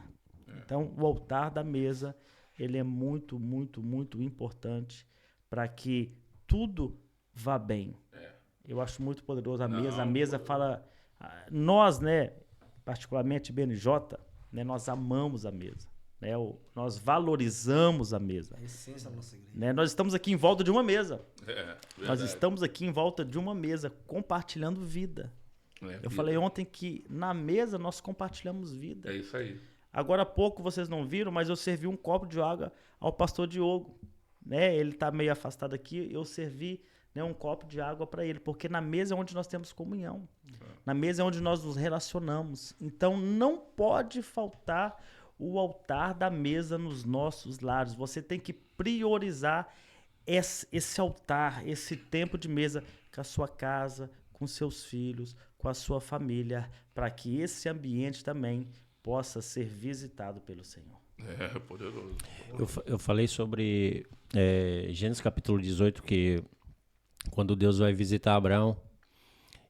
Então, o altar da mesa, ele é muito, muito, muito importante para que tudo vá bem. Eu acho muito poderoso a mesa. A mesa fala... Nós, né, particularmente BNJ, né, nós amamos a mesa. Né, nós valorizamos a mesa. A essência da nossa igreja. Né, nós estamos aqui em volta de uma mesa. Nós Verdade. estamos aqui em volta de uma mesa, compartilhando vida. Eu Vida. falei ontem que na mesa nós compartilhamos vida. É isso aí. Agora há pouco vocês não viram, mas eu servi um copo de água ao pastor Diogo. Né? Ele está meio afastado aqui, eu servi, né, um copo de água para ele, porque na mesa é onde nós temos comunhão. Na mesa é onde nós nos relacionamos. Então não pode faltar o altar da mesa nos nossos lares. Você tem que priorizar esse altar, esse tempo de mesa com a sua casa, com seus filhos, com a sua família, para que esse ambiente também possa ser visitado pelo Senhor. É poderoso. Eu falei sobre Gênesis capítulo 18, que quando Deus vai visitar Abraão,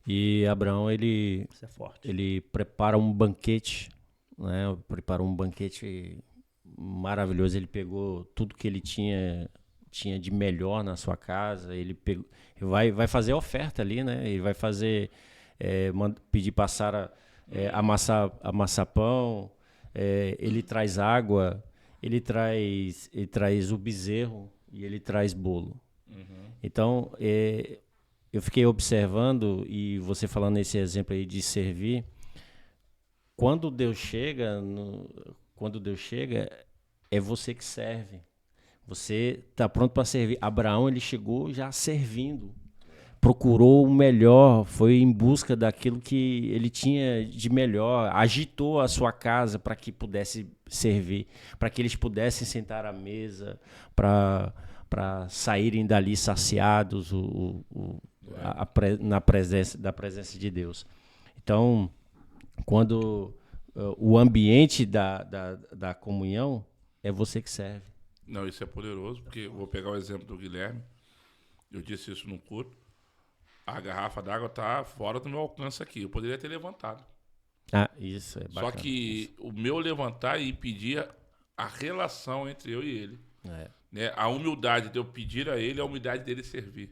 e Abraão ele Isso é forte. prepara um banquete, né? Preparou um banquete maravilhoso. Ele pegou tudo que ele tinha de melhor na sua casa. Ele vai fazer oferta ali, né? Ele vai fazer pedir para Sara amassar pão. Ele traz água. Ele traz o bezerro e ele traz bolo. Então eu fiquei observando, e você falando esse exemplo aí de servir. Quando Deus chega, é você que serve. Você está pronto para servir. Abraão, ele chegou já servindo. Procurou o melhor, foi em busca daquilo que ele tinha de melhor. Agitou a sua casa para que pudesse servir, para que eles pudessem sentar à mesa, para saírem dali saciados da presença de Deus. Então, quando o ambiente da comunhão é você que serve. Não, isso é poderoso, porque eu vou pegar o exemplo do Guilherme. Eu disse isso no culto. A garrafa d'água está fora do meu alcance aqui. Eu poderia ter levantado. Ah, isso é bacana. Só que o meu levantar impedia a relação entre eu e ele. Né? A humildade de eu pedir a ele, a humildade dele servir.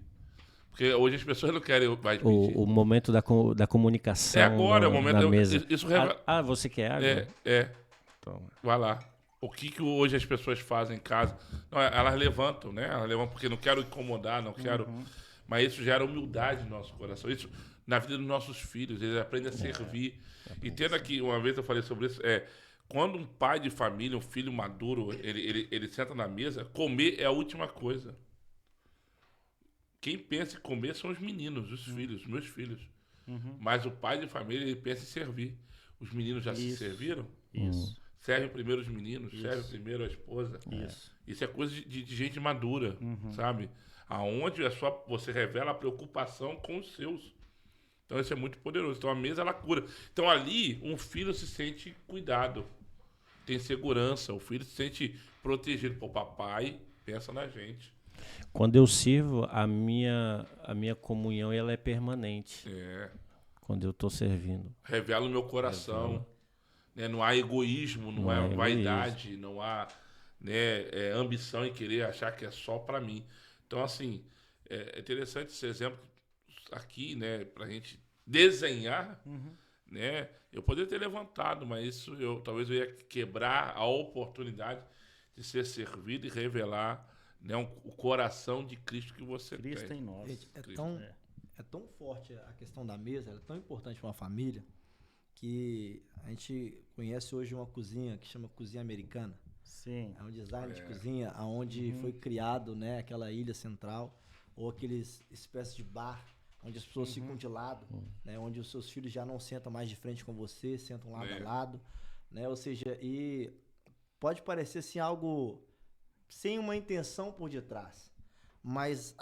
Porque hoje as pessoas não querem mais pedir. O momento da comunicação. É agora, é o momento da mesa. Isso revela. Você quer água? Toma. Vai lá. O que hoje as pessoas fazem em casa? Não, elas levantam, né? Elas levantam porque não quero incomodar, não quero... Mas isso gera humildade no nosso coração. Isso na vida dos nossos filhos. Eles aprendem a servir. E tendo aqui, uma vez eu falei sobre isso, quando um pai de família, um filho maduro, ele senta na mesa, comer é a última coisa. Quem pensa em comer são os meninos, os filhos, meus filhos. Mas o pai de família, ele pensa em servir. Os meninos já se serviram? Isso. Serve primeiro os meninos, serve primeiro a esposa. Isso é coisa de gente madura, sabe? Aonde você revela a preocupação com os seus. Então isso é muito poderoso. Então a mesa, ela cura. Então ali, um filho se sente cuidado, tem segurança, o filho se sente protegido. Pô, papai pensa na gente. Quando eu sirvo, a minha comunhão ela é permanente. Quando eu estou servindo. Revela o meu coração. Né? Não há egoísmo, não há vaidade, não há, né, ambição em querer achar que é só para mim. Então, assim, é interessante esse exemplo aqui, né, para a gente desenhar, né? Eu poderia ter levantado, mas isso talvez eu ia quebrar a oportunidade de ser servido e revelar, né, o coração de Cristo que você Cristo tem. em nós. Gente, é tão forte a questão da mesa, ela é tão importante para uma família, que a gente conhece hoje uma cozinha que chama cozinha americana. Sim. É um design de cozinha onde foi criado, né, aquela ilha central ou aqueles espécies de bar onde as pessoas ficam de lado, né, onde os seus filhos já não sentam mais de frente com você, sentam lado a lado, né? Ou seja, e pode parecer assim algo sem uma intenção por detrás, mas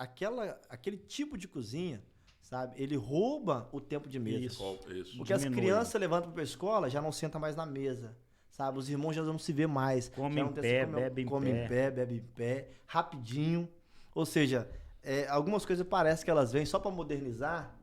aquele tipo de cozinha, sabe, ele rouba o tempo de mesa. Isso. Porque as crianças levantam para a escola, já não sentam mais na mesa, sabe? Os irmãos já não se vê mais. Comem em pé, bebem em pé, rapidinho. Ou seja, algumas coisas parece que elas vêm só para modernizar,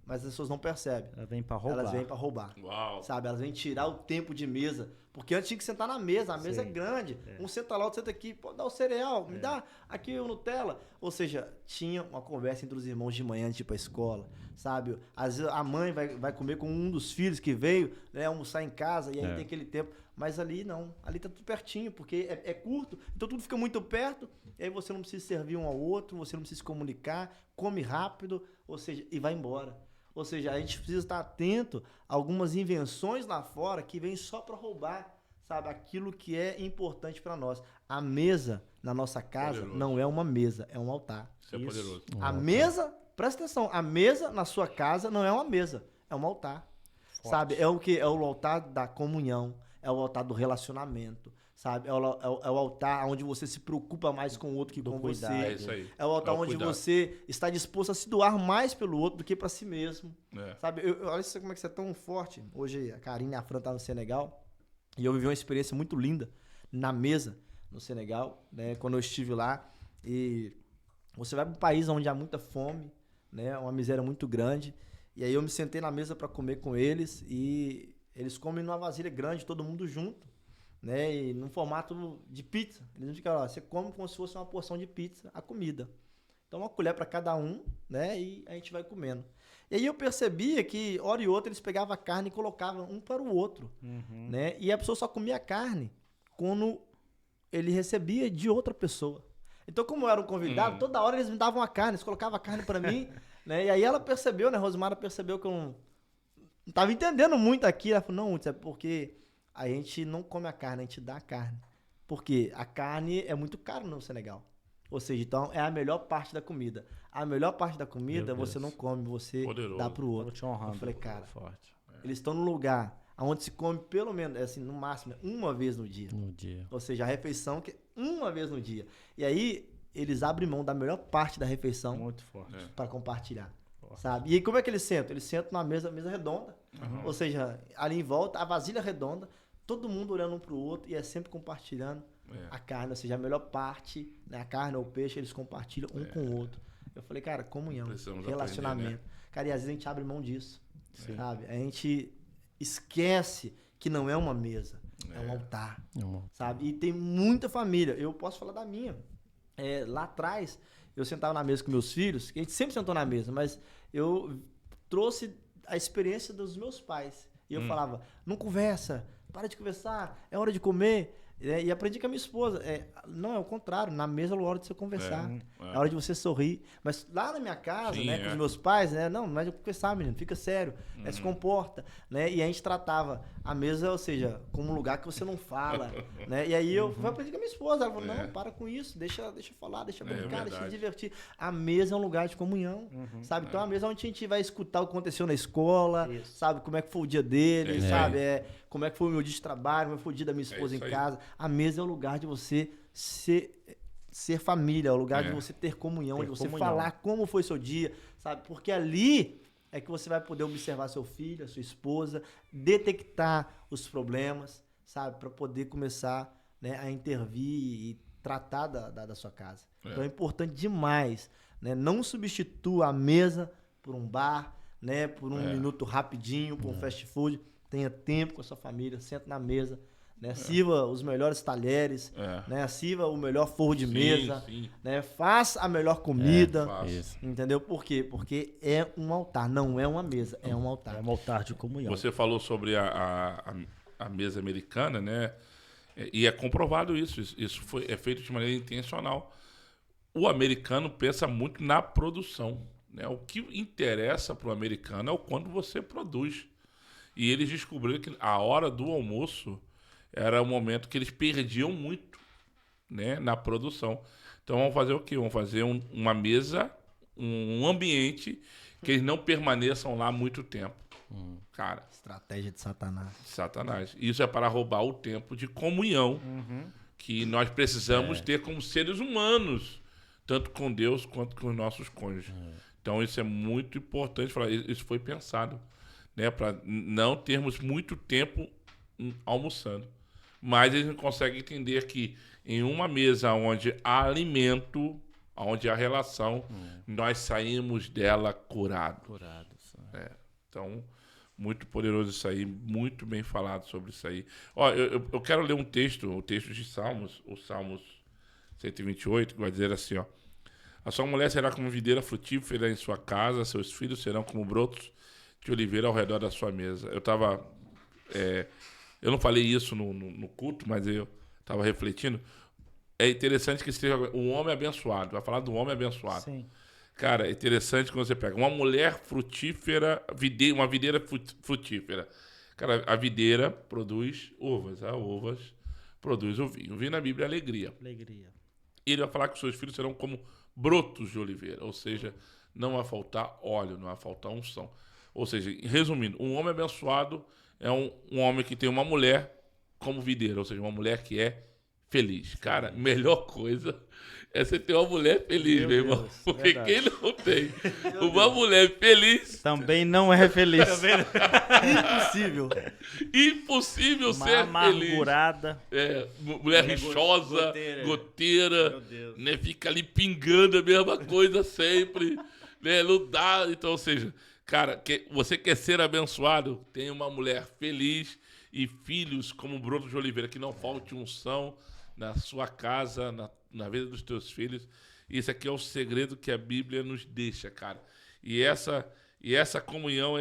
mas as pessoas não percebem. Elas vêm para roubar. Elas vêm para roubar. Uau. Sabe? Elas vêm tirar o tempo de mesa. Porque antes tinha que sentar na mesa. A mesa é grande. Um senta lá, outro senta aqui. Pode dar o cereal. Me dá aqui o Nutella. Ou seja, tinha uma conversa entre os irmãos de manhã antes de ir pra escola. Sabe? Às vezes a mãe vai comer com um dos filhos que veio, né, almoçar em casa. E aí tem aquele tempo. Mas ali não. Ali tá tudo pertinho. Porque é curto. Então tudo fica muito perto. E aí você não precisa servir um ao outro. Você não precisa se comunicar. Come rápido. Ou seja, e vai embora. Ou seja, a gente precisa estar atento a algumas invenções lá fora que vêm só para roubar, sabe, aquilo que é importante para nós. A mesa na nossa casa não é uma mesa, é um altar. Isso é poderoso. A mesa, presta atenção, a mesa na sua casa não é uma mesa, é um altar. Sabe, é o que? É o altar da comunhão, é o altar do relacionamento. Sabe? É o altar onde você se preocupa mais com o outro que com você. É isso aí. É o altar onde você está disposto a se doar mais pelo outro do que para si mesmo. Sabe? Olha como é que você é tão forte. Hoje a Karine e a Fran estão no Senegal e eu vivi uma experiência muito linda na mesa no Senegal, né? Quando eu estive lá. E você vai para um país onde há muita fome, né? Uma miséria muito grande. E aí eu me sentei na mesa para comer com eles e eles comem numa vasilha grande, todo mundo junto. Né, e num formato de pizza. Eles não ficam lá, você come como se fosse uma porção de pizza, a comida. Então uma colher para cada um, né, e a gente vai comendo. E aí eu percebia que, hora e outra, eles pegavam a carne e colocavam um para o outro. Né, e a pessoa só comia a carne quando ele recebia de outra pessoa. Então, como eu era um convidado, toda hora eles me davam a carne, eles colocavam a carne para mim. Né, e aí ela percebeu, né, Rosemara percebeu que eu não estava entendendo muito aqui. Ela falou, não, é porque a gente não come a carne, a gente dá a carne. Porque a carne é muito cara no Senegal. Ou seja, então é a melhor parte da comida. A melhor parte da comida você não come, você dá pro outro. Eu falei, cara, eles estão num lugar onde se come pelo menos, assim, no máximo, uma vez no dia. Ou seja, a refeição que uma vez no dia. E aí eles abrem mão da melhor parte da refeição muito forte para compartilhar. Sabe? E aí como é que eles sentam? Eles sentam na mesa redonda. Ou seja, ali em volta, a vasilha redonda. Todo mundo olhando um pro outro e é sempre compartilhando a carne, ou seja, a melhor parte, né, a carne ou o peixe, eles compartilham um com o outro. Eu falei, cara, comunhão, relacionamento. Aprender, né? Cara, e às vezes a gente abre mão disso, sabe? A gente esquece que não é uma mesa, é um altar, sabe? E tem muita família, eu posso falar da minha. Lá atrás, eu sentava na mesa com meus filhos, que a gente sempre sentou na mesa, mas eu trouxe a experiência dos meus pais. E eu falava, não conversa, para de conversar, é hora de comer. E aprendi com a minha esposa. Não, é o contrário. Na mesa é hora de você conversar. É hora de você sorrir. Mas lá na minha casa, né, com os meus pais, né? Não é de conversar, menino. Fica sério. Se comporta. Né? E a gente tratava a mesa, ou seja, como um lugar que você não fala. Né? E aí eu aprendi com a minha esposa. Ela falou, não, para com isso. Deixa falar, deixa brincar, deixa se divertir. A mesa é um lugar de comunhão. Sabe? Então a mesa é onde a gente vai escutar o que aconteceu na escola. Sabe? Como é que foi o dia dele. Sabe? Como é que foi o meu dia de trabalho. Como foi o dia da minha esposa em casa. A mesa é o lugar de você ser família, é o lugar de você ter comunhão, de você falar como foi seu dia, sabe? Porque ali é que você vai poder observar seu filho, a sua esposa, detectar os problemas, sabe? Para poder começar, né, a intervir e tratar da sua casa. Então é importante demais, né? Não substitua a mesa por um bar, né? Por um minuto rapidinho, por um fast food. Tenha tempo com a sua família, senta na mesa. Né? Sirva os melhores talheres, né? Sirva o melhor forro de mesa, né? Faça a melhor comida, entendeu? Por quê? Porque é um altar, não é uma mesa, é um altar. É um altar de comunhão. Você falou sobre a mesa americana, né? E é comprovado isso. Isso é feito de maneira intencional. O americano pensa muito na produção, né? O que interessa para o americano é o quanto você produz. E eles descobriram que a hora do almoço era o momento que eles perdiam muito, né, na produção. Então vamos fazer o quê? Vamos fazer uma mesa, um ambiente que eles não permaneçam lá muito tempo. Cara, Estratégia de Satanás. Satanás. Isso é para roubar o tempo de comunhão que nós precisamos ter como seres humanos, tanto com Deus quanto com os nossos cônjuges. Então isso é muito importante falar. Isso foi pensado, né, para não termos muito tempo almoçando. Mas eles não conseguem entender que em uma mesa onde há alimento, onde há relação, nós saímos dela curados. Então, muito poderoso isso aí, muito bem falado sobre isso aí. Ó, eu quero ler um texto, o texto de Salmos, o Salmos 128, que vai dizer assim, ó. A sua mulher será como videira frutífera em sua casa, seus filhos serão como brotos de oliveira ao redor da sua mesa. Eu não falei isso no culto, mas eu estava refletindo. É interessante que seja um homem abençoado. Vai falar do homem abençoado. Sim. Cara, é interessante quando você pega uma mulher frutífera, uma videira frutífera. Cara, a videira produz uvas, a uvas produz o vinho. O vinho na Bíblia é alegria. Alegria. E ele vai falar que os seus filhos serão como brotos de oliveira, ou seja, não vai faltar óleo, não vai faltar unção. Ou seja, resumindo, um homem abençoado é um homem que tem uma mulher como videira, ou seja, uma mulher que é feliz. Cara, melhor coisa é você ter uma mulher feliz, meu irmão. Deus, Porque verdade. quem não tem uma mulher feliz, Também não é feliz. Impossível. impossível Uma ser feliz. amargurada. Mulher rixosa, goteira, Meu Deus. né? Fica ali pingando a mesma coisa sempre, né? Não dá. Então, ou seja, cara, você quer ser abençoado, tem uma mulher feliz e filhos como broto de oliveira, que não falte unção na sua casa, na vida dos teus filhos. Isso aqui é o segredo que a Bíblia nos deixa, cara. E essa comunhão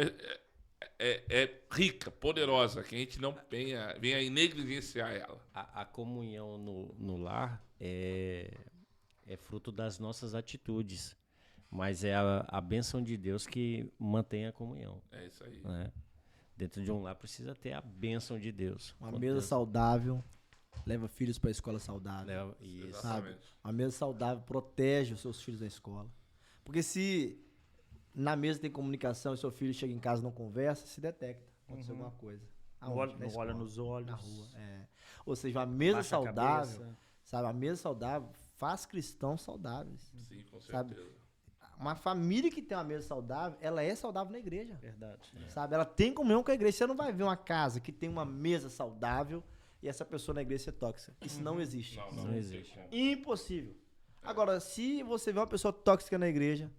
é rica, poderosa, que a gente não venha a negligenciar ela. A comunhão no lar é fruto das nossas atitudes, mas é a bênção de Deus que mantém a comunhão. É isso aí. Né? Dentro de um lar precisa ter a bênção de Deus. Uma Quando mesa Deus saudável leva filhos para a escola saudável. leva- Isso. Sabe? Exatamente. Uma mesa saudável protege os seus filhos da escola. Porque se na mesa tem comunicação e seu filho chega em casa e não conversa, se detecta. Aconteceu alguma coisa. Não Aonde? olha, Na não escola, olha nos olhos. na rua. Ou seja, uma mesa Baixa a saudável, cabeça. sabe? A mesa saudável faz cristãos saudáveis. Sim, com Sabe? certeza. Uma família que tem uma mesa saudável, ela é saudável na igreja. Verdade. Sabe? Ela tem comunhão com a igreja. Você não vai ver uma casa que tem uma mesa saudável e essa pessoa na igreja ser tóxica. Isso não existe. Não Não existe. existe. Impossível. Agora, se você vê uma pessoa tóxica na igreja,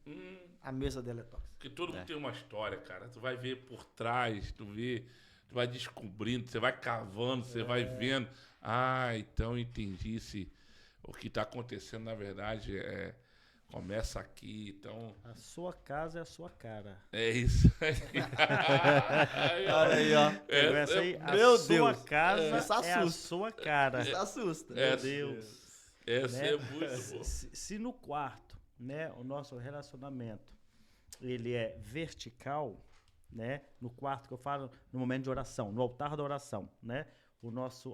a mesa dela é tóxica. Porque todo mundo tem uma história, cara. Tu vai ver por trás, tu vai descobrindo, você vai cavando, você vai vendo. Ah, então entendi o que está acontecendo, na verdade, começa aqui, então A sua casa é a sua cara. é isso aí. Olha aí, ó. Pegou essa aí? A Meu sua Deus. casa Isso é a assusta. sua cara. Isso assusta. Meu Deus. Essa Né? é muito boa. Se no quarto, né, o nosso relacionamento, ele é vertical, né, no quarto que eu falo, no momento de oração, no altar da oração, né,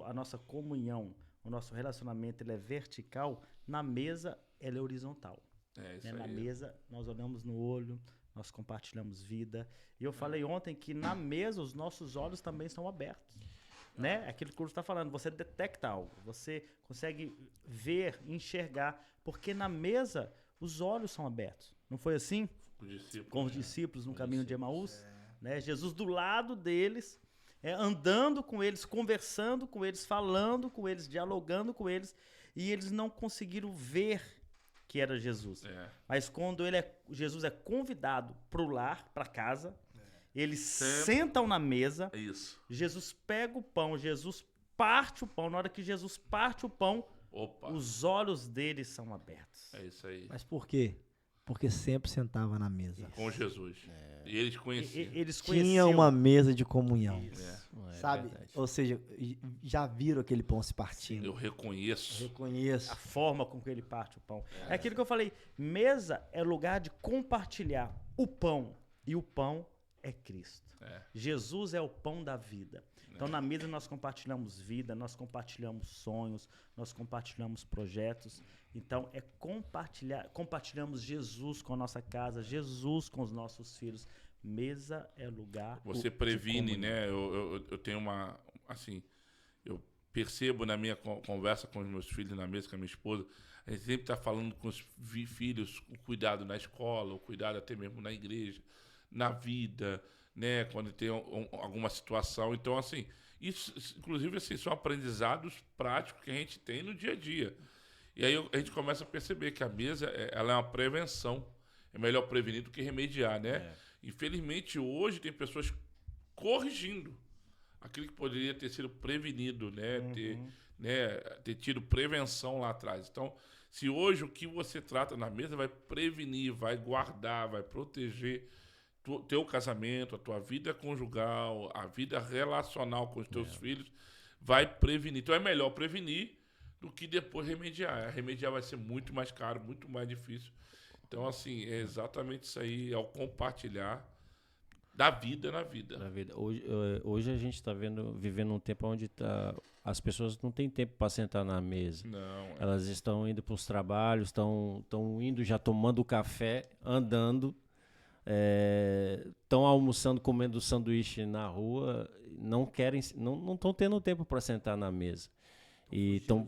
a nossa comunhão, o nosso relacionamento, ele é vertical, na mesa, ele é horizontal. É isso Né? Na aí. mesa, nós olhamos no olho, nós compartilhamos vida. E eu falei ontem que na mesa os nossos olhos também são abertos. Né? Aquilo que o curso está falando, você detecta algo, você consegue ver, enxergar, porque na mesa os olhos são abertos. Não foi assim Os discípulos, com os né? discípulos no caminho de Emaús? Né? Jesus do lado deles, andando com eles, conversando com eles, falando com eles, dialogando com eles, e eles não conseguiram ver que era Jesus. Mas quando Jesus é convidado para o lar, para casa, eles sentam na mesa, É isso. Jesus pega o pão, Jesus parte o pão. Na hora que Jesus parte o pão, Opa, os olhos deles são abertos. é isso aí. Mas por quê? Porque sempre sentava na mesa. Com Jesus. E eles conheciam. Eles Tinha conheciam uma mesa de comunhão. É Sabe? verdade. Ou seja, já viram aquele pão se partindo. Eu reconheço. Reconheço. a forma com que ele parte o pão. É aquilo que eu falei, mesa é lugar de compartilhar o pão. E o pão é Cristo. É. Jesus é o pão da vida. Então, na mesa nós compartilhamos vida, nós compartilhamos sonhos, nós compartilhamos projetos. Então, compartilhamos Jesus com a nossa casa, Jesus com os nossos filhos. Mesa é lugar Você de previne, comunhão. né? Eu tenho uma, assim, eu percebo na minha conversa com os meus filhos na mesa, com a minha esposa, a gente sempre está falando com os filhos o cuidado na escola, o cuidado até mesmo na igreja, na vida, né? Quando tem alguma situação. Então, assim, isso, inclusive, assim, são aprendizados práticos que a gente tem no dia a dia. E aí a gente começa a perceber que a mesa, ela é uma prevenção. É melhor prevenir do que remediar, né? Infelizmente, hoje tem pessoas corrigindo aquilo que poderia ter sido prevenido, né? Ter tido prevenção lá atrás. Então, se hoje o que você trata na mesa vai prevenir, vai guardar, vai proteger teu casamento, a tua vida conjugal, a vida relacional com os teus filhos, vai prevenir. Então, é melhor prevenir do que depois remediar. Remediar vai ser muito mais caro, muito mais difícil. Então, assim, é exatamente isso aí, é o compartilhar da vida na vida. Hoje a gente está vivendo um tempo onde as pessoas não têm tempo para sentar na mesa. Não, Elas estão indo para os trabalhos, estão indo já tomando café, andando, estão almoçando, comendo sanduíche na rua, não estão tendo tempo para sentar na mesa. E estão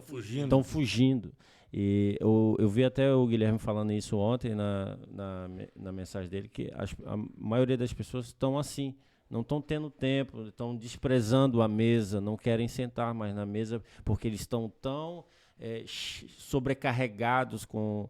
fugindo. Estão fugindo. E eu vi até o Guilherme falando isso ontem na mensagem dele, que a maioria das pessoas estão assim, não estão tendo tempo, estão desprezando a mesa, não querem sentar mais na mesa, porque eles estão tão sobrecarregados com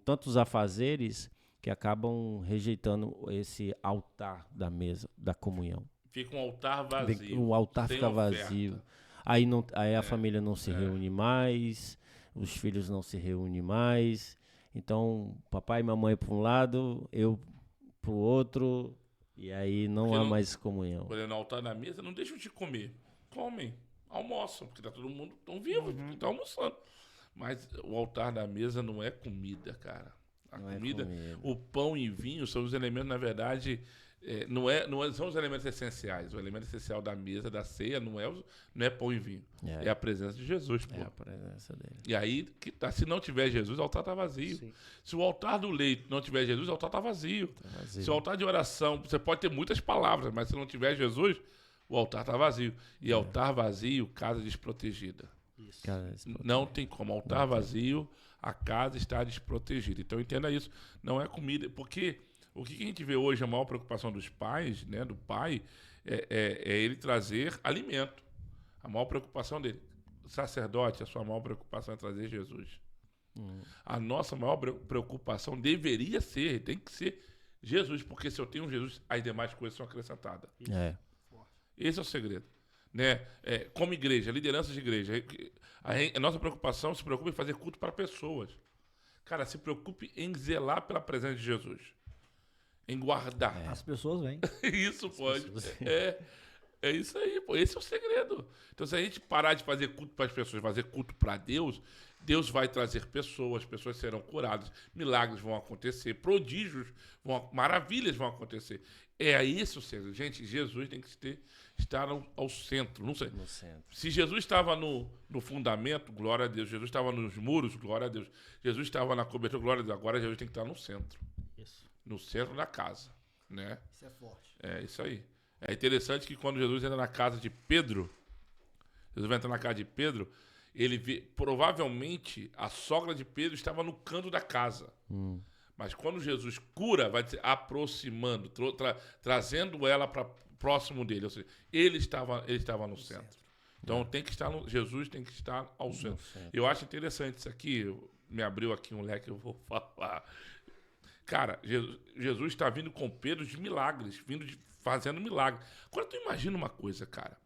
tantos afazeres que acabam rejeitando esse altar da mesa, da comunhão. Fica um altar vazio. O altar sem fica oferta. vazio. Aí a família não se reúne mais, os filhos não se reúnem mais. Então, papai e mamãe para um lado, eu para o outro, e aí não há mais comunhão. Quando é no altar na mesa, não deixam de comer. Comem, almoçam, porque tá todo mundo tão vivo, tá almoçando. Mas o altar da mesa não é comida, cara. A comida, o pão e vinho são os elementos, na verdade, não são os elementos essenciais. O elemento essencial da mesa, da ceia, não é pão e vinho. É a presença de Jesus, pô. É a presença dele. E aí, se não tiver Jesus, o altar tá vazio. Sim. Se o altar do leito não tiver Jesus, o altar tá vazio. Se o altar de oração, você pode ter muitas palavras, mas se não tiver Jesus, o altar tá vazio. E altar vazio, casa desprotegida. Isso. Não tem como. Altar vazio, a casa está desprotegida. Então, entenda isso. Não é comida. Porque o que a gente vê hoje, a maior preocupação dos pais, né, do pai, é ele trazer alimento. A maior preocupação dele. Sacerdote, a sua maior preocupação é trazer Jesus. A nossa maior preocupação deveria ser, tem que ser Jesus. Porque se eu tenho Jesus, as demais coisas são acrescentadas. Esse é o segredo. Né? Como igreja, liderança de igreja, a nossa preocupação se preocupa em fazer culto para pessoas. Cara, se preocupe em zelar pela presença de Jesus, em guardar. As pessoas vêm. Isso pode. É isso aí, pô. Esse é o segredo. Então, se a gente parar de fazer culto para as pessoas, fazer culto para Deus, Deus vai trazer pessoas serão curadas, milagres vão acontecer, prodígios, maravilhas vão acontecer. É esse o segredo. Gente, Jesus tem que estar ao centro. Não sei. No centro. Se Jesus estava no fundamento, glória a Deus. Jesus estava nos muros, glória a Deus. Jesus estava na cobertura, glória a Deus. Agora Jesus tem que estar no centro. Isso. No centro da casa. Né? Isso é forte. É isso aí. É interessante que quando Jesus entra na casa de Pedro, Jesus vai entrar na casa de Pedro, ele vê, provavelmente a sogra de Pedro estava no canto da casa. Mas quando Jesus cura, vai dizer, aproximando, trazendo ela para próximo dele. Ou seja, ele estava no centro. Então Jesus tem que estar ao centro. Eu acho interessante isso aqui, me abriu aqui um leque, eu vou falar. Cara, Jesus está vindo com Pedro de milagres, fazendo milagres. Agora tu imagina uma coisa, cara.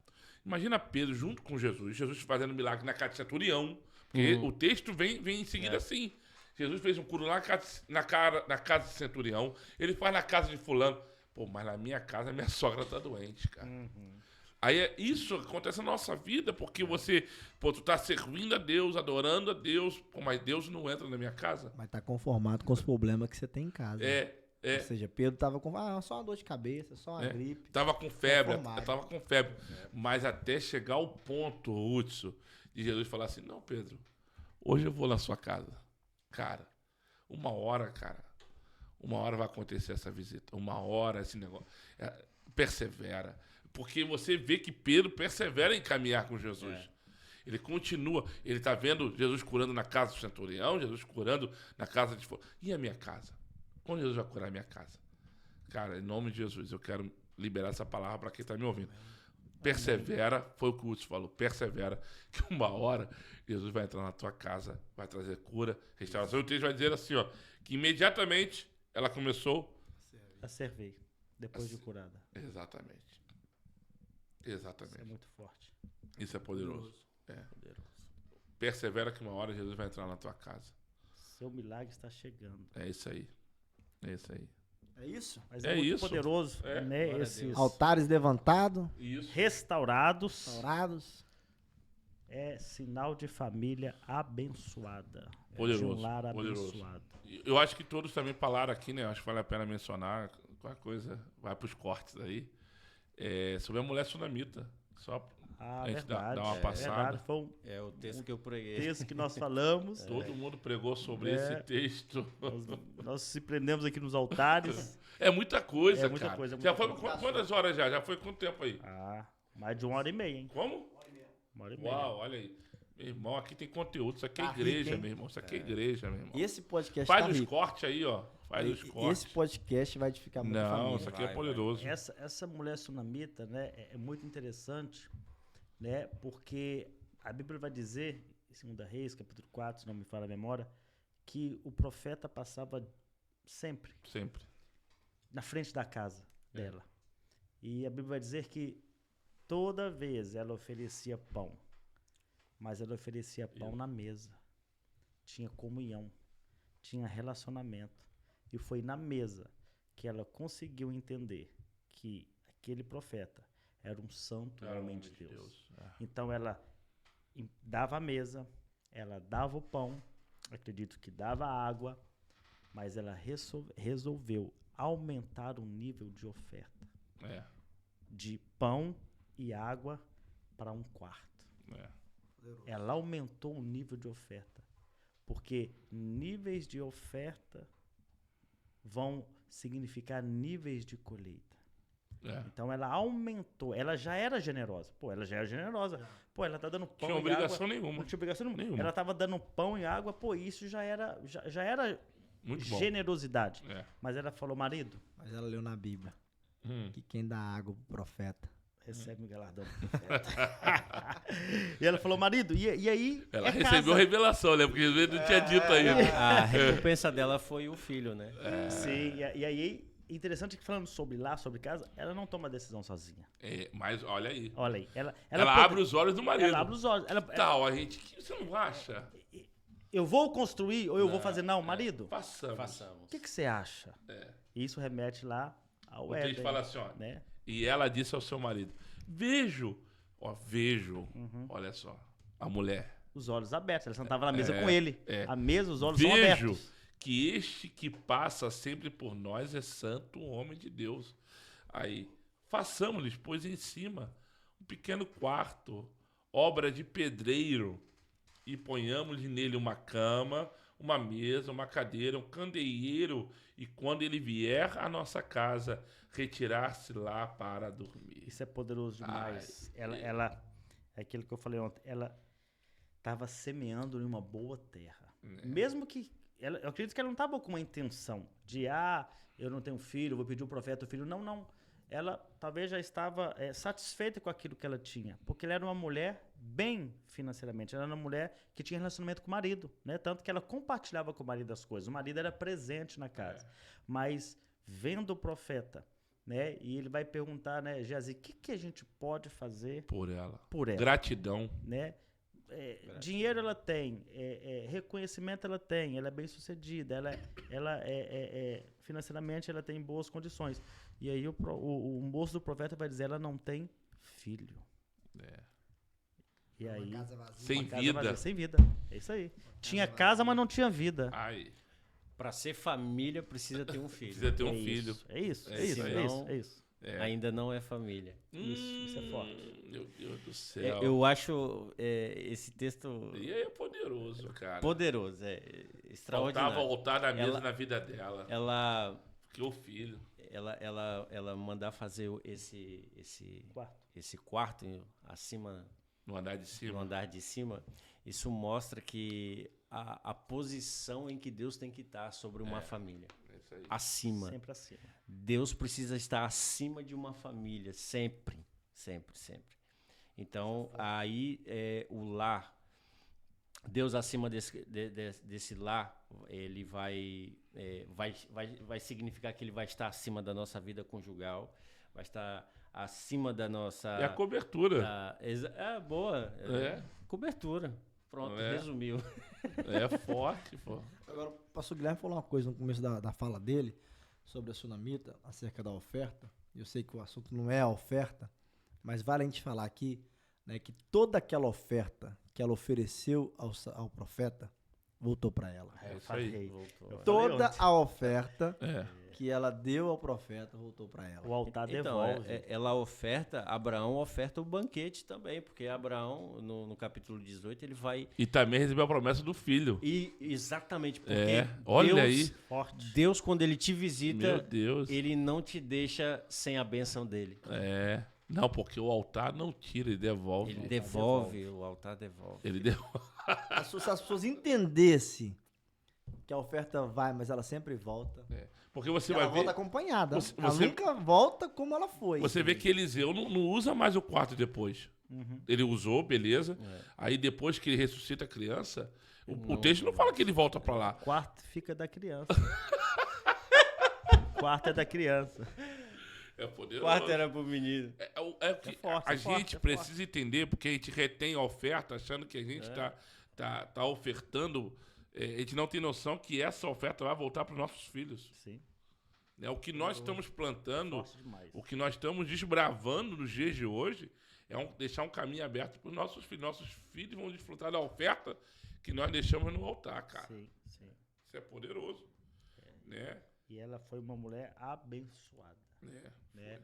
Imagina Pedro junto com Jesus fazendo milagre na casa de centurião, porque o texto vem em seguida assim. Jesus fez um curo lá na casa de centurião, ele faz na casa de fulano. Pô, mas na minha casa, minha sogra tá doente, cara. Aí isso acontece na nossa vida, porque você, tu tá servindo a Deus, adorando a Deus, mas Deus não entra na minha casa. Mas tá conformado com os problemas que você tem em casa. É. Ou seja, Pedro tava com só uma dor de cabeça, só uma gripe. Tava com febre, Conformado. eu tava com febre. Mas até chegar ao ponto, Hudson, de Jesus falar assim, não, Pedro, hoje eu vou na sua casa. Cara, uma hora vai acontecer essa visita. Uma hora esse negócio. Persevera. Porque você vê que Pedro persevera em caminhar com Jesus. Ele continua. Ele está vendo Jesus curando na casa do centurião, Jesus curando na casa de... E a minha casa? Quando Jesus vai curar a minha casa? Cara, em nome de Jesus, eu quero liberar essa palavra para quem está me ouvindo. Persevera, foi o que o Hudson falou, persevera, que uma hora Jesus vai entrar na tua casa, vai trazer cura, restauração. E o texto vai dizer assim, ó, que imediatamente ela começou A servir, depois de curada. Exatamente. Isso é muito forte. Isso é poderoso. Persevera que uma hora Jesus vai entrar na tua casa. Seu milagre está chegando. É isso aí. É isso? Mas É muito isso. poderoso, É. né? Glória a Esses Deus. Altares levantados, Isso. restaurados restaurados. é sinal de família abençoada. Poderoso, De um lar poderoso. abençoado. Eu acho que todos também falaram aqui, né? Acho que vale a pena mencionar. Qualquer coisa vai pros cortes aí. Sobre a mulher sunamita. Só a gente Verdade. dá uma passada. Verdade. Foi um É o texto que eu preguei. texto que nós falamos. Todo mundo pregou sobre É. esse texto. Nós se prendemos aqui nos altares. É muita coisa, É muita cara. coisa, é Já muita foi quantas horas já? Já foi quanto tempo aí? Mais de 1h30, hein? Como? 1h30. Uau, olha aí. Meu irmão, aqui tem conteúdo. Isso aqui é Tá rico, igreja, hein? meu irmão. Isso aqui é igreja, meu irmão. E esse podcast Faz tá os rico. cortes aí, ó. Faz os cortes. Esse podcast vai edificar muito a Não, família. isso aqui é poderoso. Essa mulher sunamita, né, é muito interessante, né, porque a Bíblia vai dizer, em 2 Reis, capítulo 4, se não me falha a memória, que o profeta passava sempre Sempre. na frente da casa dela. E a Bíblia vai dizer que toda vez ela oferecia pão, mas ela oferecia pão na mesa. Tinha comunhão, tinha relacionamento. E foi na mesa que ela conseguiu entender que aquele profeta era um santo homem de Deus. Então ela dava a mesa, ela dava o pão, acredito que dava água, mas ela resolveu aumentar o nível de oferta. De pão e água para 1/4. Ela aumentou o nível de oferta. Porque níveis de oferta vão significar níveis de colheita. Então ela aumentou, ela já era generosa. Ela já era generosa. Ela tá dando pão Tinha e obrigação água. nenhuma. Não tinha obrigação nenhuma. Nenhuma. Ela tava dando pão e água, isso já era Muito bom. generosidade. É. Mas ela falou, marido, Mas ela leu na Bíblia que quem dá água pro profeta. recebe o galardão do profeta. E ela falou, marido, e aí Ela é recebeu casa. revelação, né? Porque às vezes não tinha dito ainda. A recompensa dela foi o filho, né? Sim, e aí, interessante que falando sobre casa, ela não toma decisão sozinha. Mas olha aí. Olha aí. Ela Abre os olhos do marido. Ela abre os olhos. Tal, a gente. Você não acha? Eu vou construir ou eu vou fazer? Não, marido, Façamos. o que você acha? E isso remete lá ao O Éden. texto fala assim, ó. Né? E ela disse ao seu marido: vejo. Olha só. A mulher. Os olhos abertos. Ela sentava na mesa com ele. A mesa, os olhos são Vejo abertos. que este que passa sempre por nós é santo, um homem de Deus. Aí, façamos-lhes, pois em cima, um pequeno quarto, obra de pedreiro, e ponhamos-lhe nele uma cama, uma mesa, uma cadeira, um candeeiro, e quando ele vier à nossa casa, retirar-se lá para dormir. Isso é poderoso demais. Ela, é aquilo que eu falei ontem, ela estava semeando em uma boa terra. Mesmo que, eu acredito que ela não estava com uma intenção de, eu não tenho filho, vou pedir o profeta o filho. Não. Ela talvez já estava satisfeita com aquilo que ela tinha, porque ela era uma mulher bem financeiramente, ela era uma mulher que tinha relacionamento com o marido, né? Tanto que ela compartilhava com o marido as coisas, o marido era presente na casa. Mas vendo o profeta, né? E ele vai perguntar, né, Geazi, o que a gente pode fazer Por ela. por ela? Gratidão. Né? Dinheiro ela tem, reconhecimento ela tem, ela é bem sucedida, financeiramente ela tem boas condições. E aí o moço do profeta vai dizer, ela não tem filho. É. E aí, Uma casa vazia. Sem uma casa vida. vazia, sem vida. É isso aí. Tinha casa, mas não tinha vida. Ai, Para ser família, precisa ter um filho. precisa ter um É filho. isso, é isso, É é isso, isso é aí. isso, é isso. É. Ainda não é família. Isso é forte. Meu Deus do céu. Eu acho esse texto E aí é poderoso, cara. poderoso, Faltava extraordinário. voltar na mesa Ela- na vida dela. Ela, Que o filho. ela mandar fazer Quarto. esse quarto acima, No andar de no cima. andar de cima, isso mostra que a posição em que Deus tem que estar sobre uma família. É isso aí. Acima. Sempre acima. Deus precisa estar acima de uma família, sempre, sempre, sempre. Então, aí o lar, Deus acima desse lar, ele vai significar que ele vai estar acima da nossa vida conjugal, vai estar acima da nossa... É a cobertura. boa. É. Cobertura. Pronto, É. resumiu. É forte, pô. Agora, o pastor Guilherme falou uma coisa no começo da fala dele sobre a sunamita, acerca da oferta. Eu sei que o assunto não é a oferta, mas vale a gente falar aqui, né, que toda aquela oferta que ela ofereceu ao profeta voltou para ela. É Eu isso aí. falei. Voltou. Eu falei Toda ontem. a oferta É. que ela deu ao profeta voltou para ela. O altar Então, devolve. ela oferta, Abraão oferta o banquete também, porque Abraão, no capítulo 18, ele vai... E também recebeu a promessa do filho. Exatamente, porque É. Olha Deus, aí. Forte. Deus, quando ele te Meu visita, Deus. ele não te deixa sem a bênção dele. É. Não, porque o altar não tira, ele devolve. Ele devolve, o altar devolve. Ele devolve. Se as pessoas entendessem que a oferta vai, mas ela sempre volta. É. Porque você Ela vai volta ver. acompanhada. Você- Ela você- nunca volta como ela foi. Você vê que Eliseu não usa mais o quarto depois. Ele usou, beleza. Aí depois que ele ressuscita a criança, o texto não fala que ele volta pra lá. Quarto fica da criança. Quarto é da criança. É poderoso. Quarto era pro menino. É o que forte, a é forte, gente é precisa entender, porque a gente retém a oferta, achando que a gente tá ofertando. A gente não tem noção que essa oferta vai voltar para os nossos filhos. Sim. Né? O que nós estamos plantando, Forte demais. o que nós estamos desbravando nos dias de hoje, é deixar um caminho aberto para os nossos filhos. Nossos filhos vão desfrutar da oferta que nós deixamos no altar, cara. Sim, sim. Isso é poderoso. Né? E ela foi uma mulher abençoada. Né?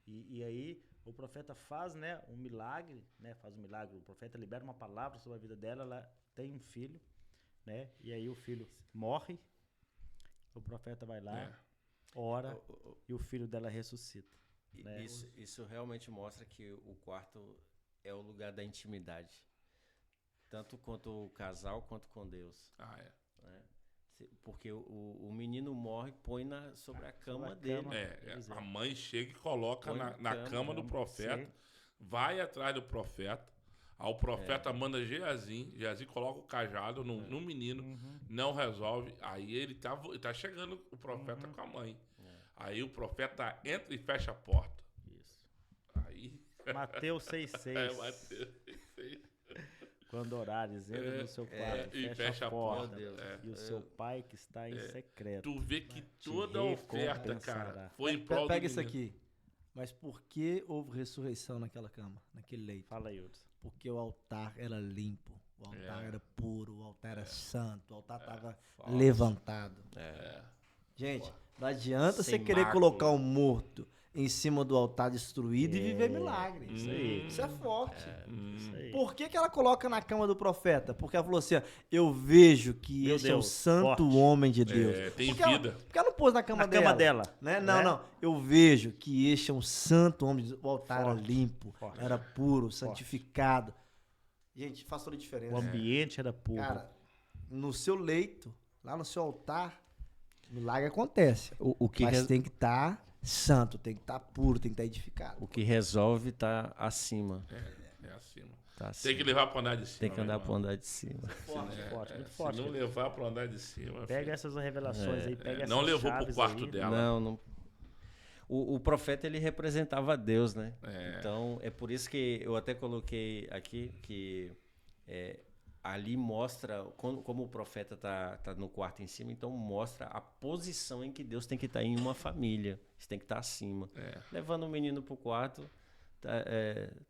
E aí o profeta faz, né, um milagre, né? Faz um milagre. O profeta libera uma palavra sobre a vida dela. Ela tem um filho, né? E aí o filho morre. O profeta vai lá, É. ora e o filho dela ressuscita. Né? Isso realmente mostra que o quarto é o lugar da intimidade. Tanto quanto o casal, quanto com Deus. Ah, é. Né? Porque o menino morre, põe sobre a cama a dele. cama. É, a mãe chega e coloca Põe na na cama do profeta, sim. vai atrás do profeta, aí o profeta manda Geazi coloca o cajado no menino, não resolve, aí ele tá chegando o profeta com a mãe. Aí o profeta entra e fecha a porta. Isso. Aí... Mateus 6,6. É, Mateus 6,6. Quando orares, entra no seu quarto e e fecha a porta. porta. É. E o seu pai que está em secreto. Tu vê que toda a oferta, cara, recompensará. foi em prol do Pega isso menino. aqui. Mas por que houve ressurreição naquela cama, naquele leito? Fala aí, Hudson. Porque o altar era limpo, o altar era puro, o altar era santo, o altar estava levantado. Gente, não adianta Sem você querer mácula. colocar um morto em cima do altar destruído e viver milagre. Isso aí. Isso é forte. Isso aí. Por que ela coloca na cama do profeta? Porque ela falou assim: ó, eu vejo que Meu esse é o Deus, santo forte. homem de Deus. tem Porque ela- vida. porque ela não pôs na cama Na dela. cama dela. Né? Não, né? não. Eu vejo que este é um santo homem de Deus. O altar era limpo, Forte. era puro, santificado. Gente, faz toda a diferença. O ambiente era puro. Cara, no seu leito, lá no seu altar, milagre acontece. O que Mas tem que estar santo, tem que estar puro, tem que estar edificado. O que resolve tá acima. É acima. Tá Tem acima. que levar pro andar de cima. Tem que andar meu pro irmão. andar de cima. Forte, forte, muito Se forte. não levar pro andar de cima. Pega filho. essas revelações aí, pega essas Não levou pro chaves quarto aí. dela. Não. O profeta, ele representava Deus, né? É. Então, é por isso que eu até coloquei aqui que ali mostra, como o profeta tá no quarto em cima, então mostra a posição em que Deus tem que estar em uma família. Você tem que estar acima. Levando o menino pro quarto,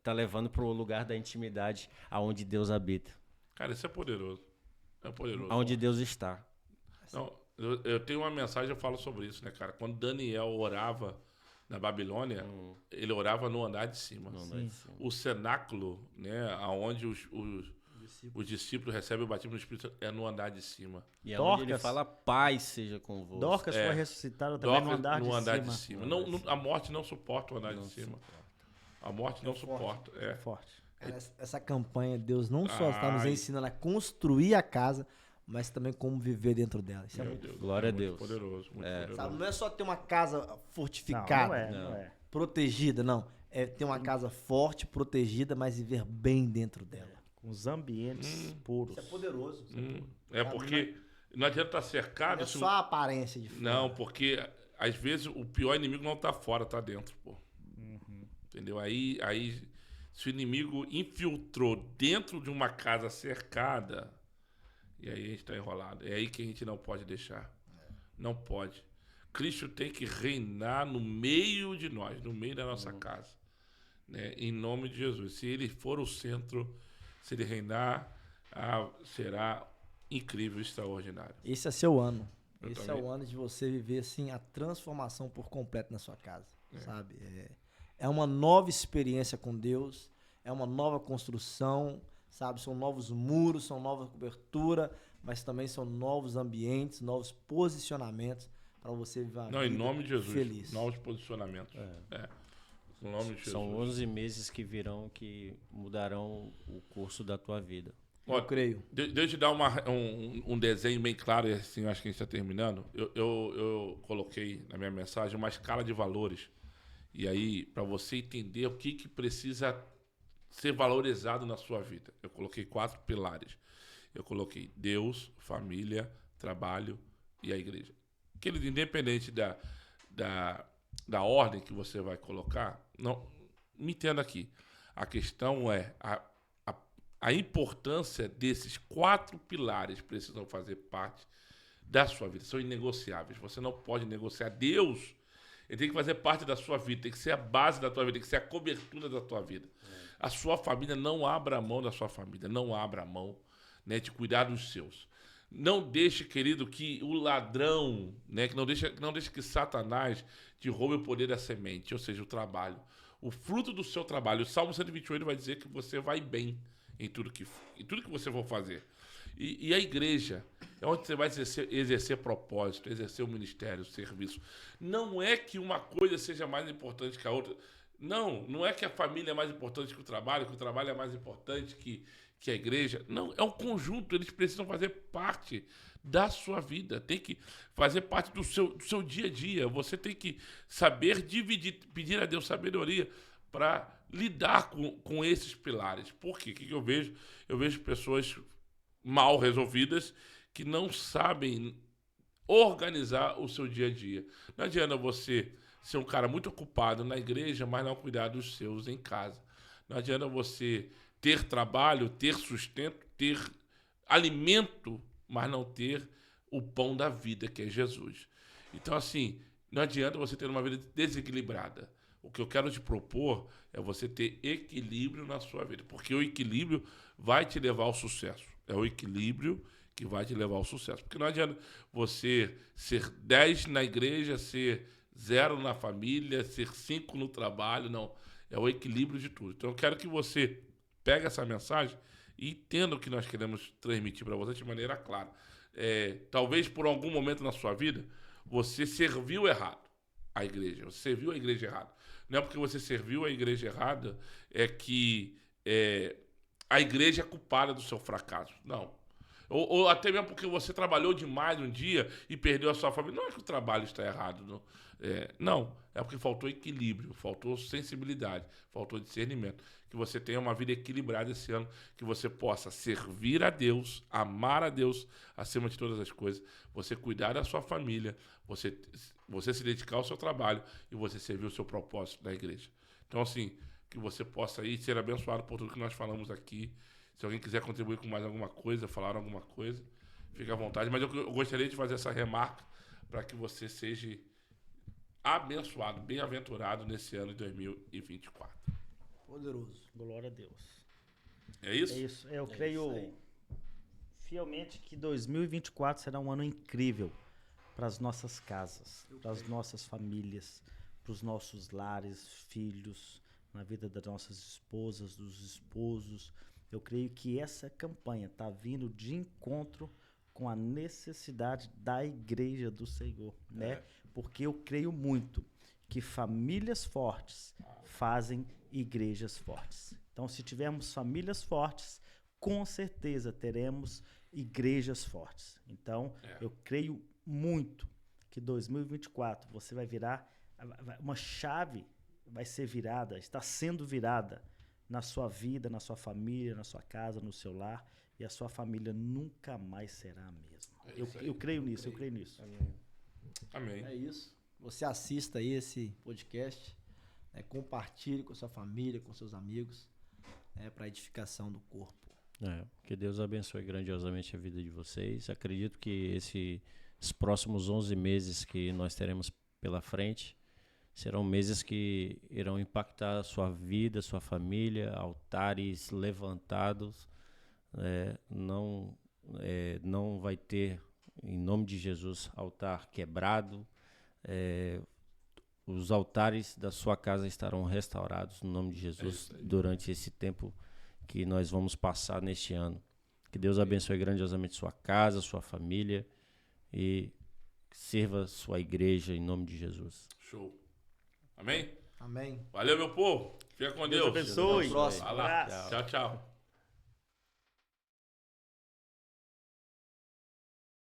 tá levando para o lugar da intimidade, aonde Deus habita, Cara, isso é poderoso. É poderoso. aonde Deus está. Não, eu tenho uma mensagem, eu falo sobre isso, né, cara? Quando Daniel orava na Babilônia, ele orava no andar de cima. No andar de cima. O cenáculo, né, aonde os discípulos recebem o batismo do Espírito, é no andar de cima. E é onde ele Dorcas. fala, paz seja convosco. Dorcas foi ressuscitada também no andar, no de, andar cima. de cima. A morte não suporta o andar de cima. A morte não suporta. É. Forte. Cara, essa campanha, Deus não só está nos Ai. ensinando a construir a casa, mas também como viver dentro dela. Isso é Meu muito, Deus, Glória a muito Deus. poderoso, muito poderoso. sabe? Não é só ter uma casa Não, fortificada, não é. protegida, não. É ter uma casa forte, protegida, mas viver bem dentro dela. Com os ambientes puros. Isso é poderoso. É porque não adianta estar cercado. Não é se só a aparência de fora. Não, porque às vezes o pior inimigo não tá fora, tá dentro, pô. Entendeu? Aí, se o inimigo infiltrou dentro de uma casa cercada, e aí a gente tá enrolado. É aí que a gente não pode deixar. Não pode. Cristo tem que reinar no meio de nós, no meio da nossa casa. Né? Em nome de Jesus. Se ele for o centro, se ele reinar, será incrível, extraordinário. Esse é seu ano. Eu Esse também. é o ano de você viver assim a transformação por completo na sua casa, sabe? É uma nova experiência com Deus, é uma nova construção, sabe? São novos muros, são nova cobertura, mas também são novos ambientes, novos posicionamentos para você viver uma Não, em vida nome de Jesus. feliz. Novos posicionamentos. Em nome de Jesus. São 11 meses que virão que mudarão o curso da tua vida. Eu creio. Deixa eu te dar um desenho bem claro, e assim, acho que a gente está terminando. Eu coloquei na minha mensagem uma escala de valores. E aí, para você entender o que precisa ser valorizado na sua vida. Eu coloquei 4 pilares. Eu coloquei Deus, família, trabalho e a igreja. Independente da ordem que você vai colocar, não me entenda aqui. A questão é a importância desses 4 pilares precisam fazer parte da sua vida. São inegociáveis. Você não pode negociar. Deus, ele tem que fazer parte da sua vida, tem que ser a base da tua vida, tem que ser a cobertura da tua vida. A sua família, não abra mão da sua família, não abra mão, né, de cuidar dos seus. Não deixe, querido, que o ladrão, né, que não deixe que Satanás te roube o poder da semente, ou seja, o trabalho. O fruto do seu trabalho. O Salmo 128 vai dizer que você vai bem em tudo que você for fazer. E a igreja é onde você vai exercer propósito, exercer o ministério, o serviço. Não é que uma coisa seja mais importante que a outra. Não é que a família é mais importante que o trabalho é mais importante que a igreja. Não, é um conjunto, eles precisam fazer parte da sua vida, tem que fazer parte do seu dia a dia. Você tem que saber dividir, pedir a Deus sabedoria para lidar com esses pilares. Por quê? O que eu vejo? Eu vejo pessoas mal resolvidas que não sabem organizar o seu dia a dia. Não adianta você ser um cara muito ocupado na igreja, mas não cuidar dos seus em casa. Não adianta você ter trabalho, ter sustento, ter alimento, mas não ter o pão da vida, que é Jesus. Então, assim, não adianta você ter uma vida desequilibrada. O que eu quero te propor é você ter equilíbrio na sua vida, porque o equilíbrio vai te levar ao sucesso. É o equilíbrio que vai te levar ao sucesso. Porque não adianta você ser 10 na igreja, ser 0 na família, ser 5 no trabalho, não. É o equilíbrio de tudo. Então eu quero que você pegue essa mensagem e entenda o que nós queremos transmitir para você de maneira clara. Talvez por algum momento na sua vida, você serviu errado a igreja. Você serviu a igreja errado. Não é porque você serviu a igreja errada que a igreja é culpada do seu fracasso. Não. Ou até mesmo porque você trabalhou demais um dia e perdeu a sua família. Não é que o trabalho está errado. Não. Não. É porque faltou equilíbrio, faltou sensibilidade, faltou discernimento. Que você tenha uma vida equilibrada esse ano, que você possa servir a Deus, amar a Deus acima de todas as coisas, você cuidar da sua família, você se dedicar ao seu trabalho e você servir o seu propósito na igreja. Então, assim, que você possa aí ser abençoado por tudo que nós falamos aqui. Se alguém quiser contribuir com mais alguma coisa, falar alguma coisa, fique à vontade. Mas eu gostaria de fazer essa remarca para que você seja abençoado, bem-aventurado nesse ano de 2024. Poderoso. Glória a Deus. É isso? É isso. Eu isso creio aí. fielmente que 2024 será um ano incrível para as nossas casas, para as nossas famílias, para os nossos lares, filhos, na vida das nossas esposas, dos esposos. Eu creio que essa campanha está vindo de encontro com a necessidade da igreja do Senhor, né? Porque eu creio muito que famílias fortes fazem igrejas fortes. Então, se tivermos famílias fortes, com certeza teremos igrejas fortes. Então, eu creio muito que 2024 você vai virar, uma chave vai ser virada, está sendo virada na sua vida, na sua família, na sua casa, no seu lar, e a sua família nunca mais será a mesma. Eu creio nisso, eu creio nisso. Amém. É isso. Você assista aí esse podcast, né, compartilhe com a sua família, com seus amigos, né, para edificação do corpo. Que Deus abençoe grandiosamente a vida de vocês. Acredito que esses próximos 11 meses que nós teremos pela frente serão meses que irão impactar a sua vida, sua família, altares levantados. Não vai ter, em nome de Jesus, altar quebrado. Os altares da sua casa estarão restaurados no nome de Jesus durante esse tempo que nós vamos passar neste ano. Que Deus abençoe grandiosamente sua casa, sua família e sirva sua igreja em nome de Jesus. Show. Amém? Amém. Valeu, meu povo. Fica com Deus Deus. abençoe. Até a próxima. Vai lá. Abraço. Tchau, tchau.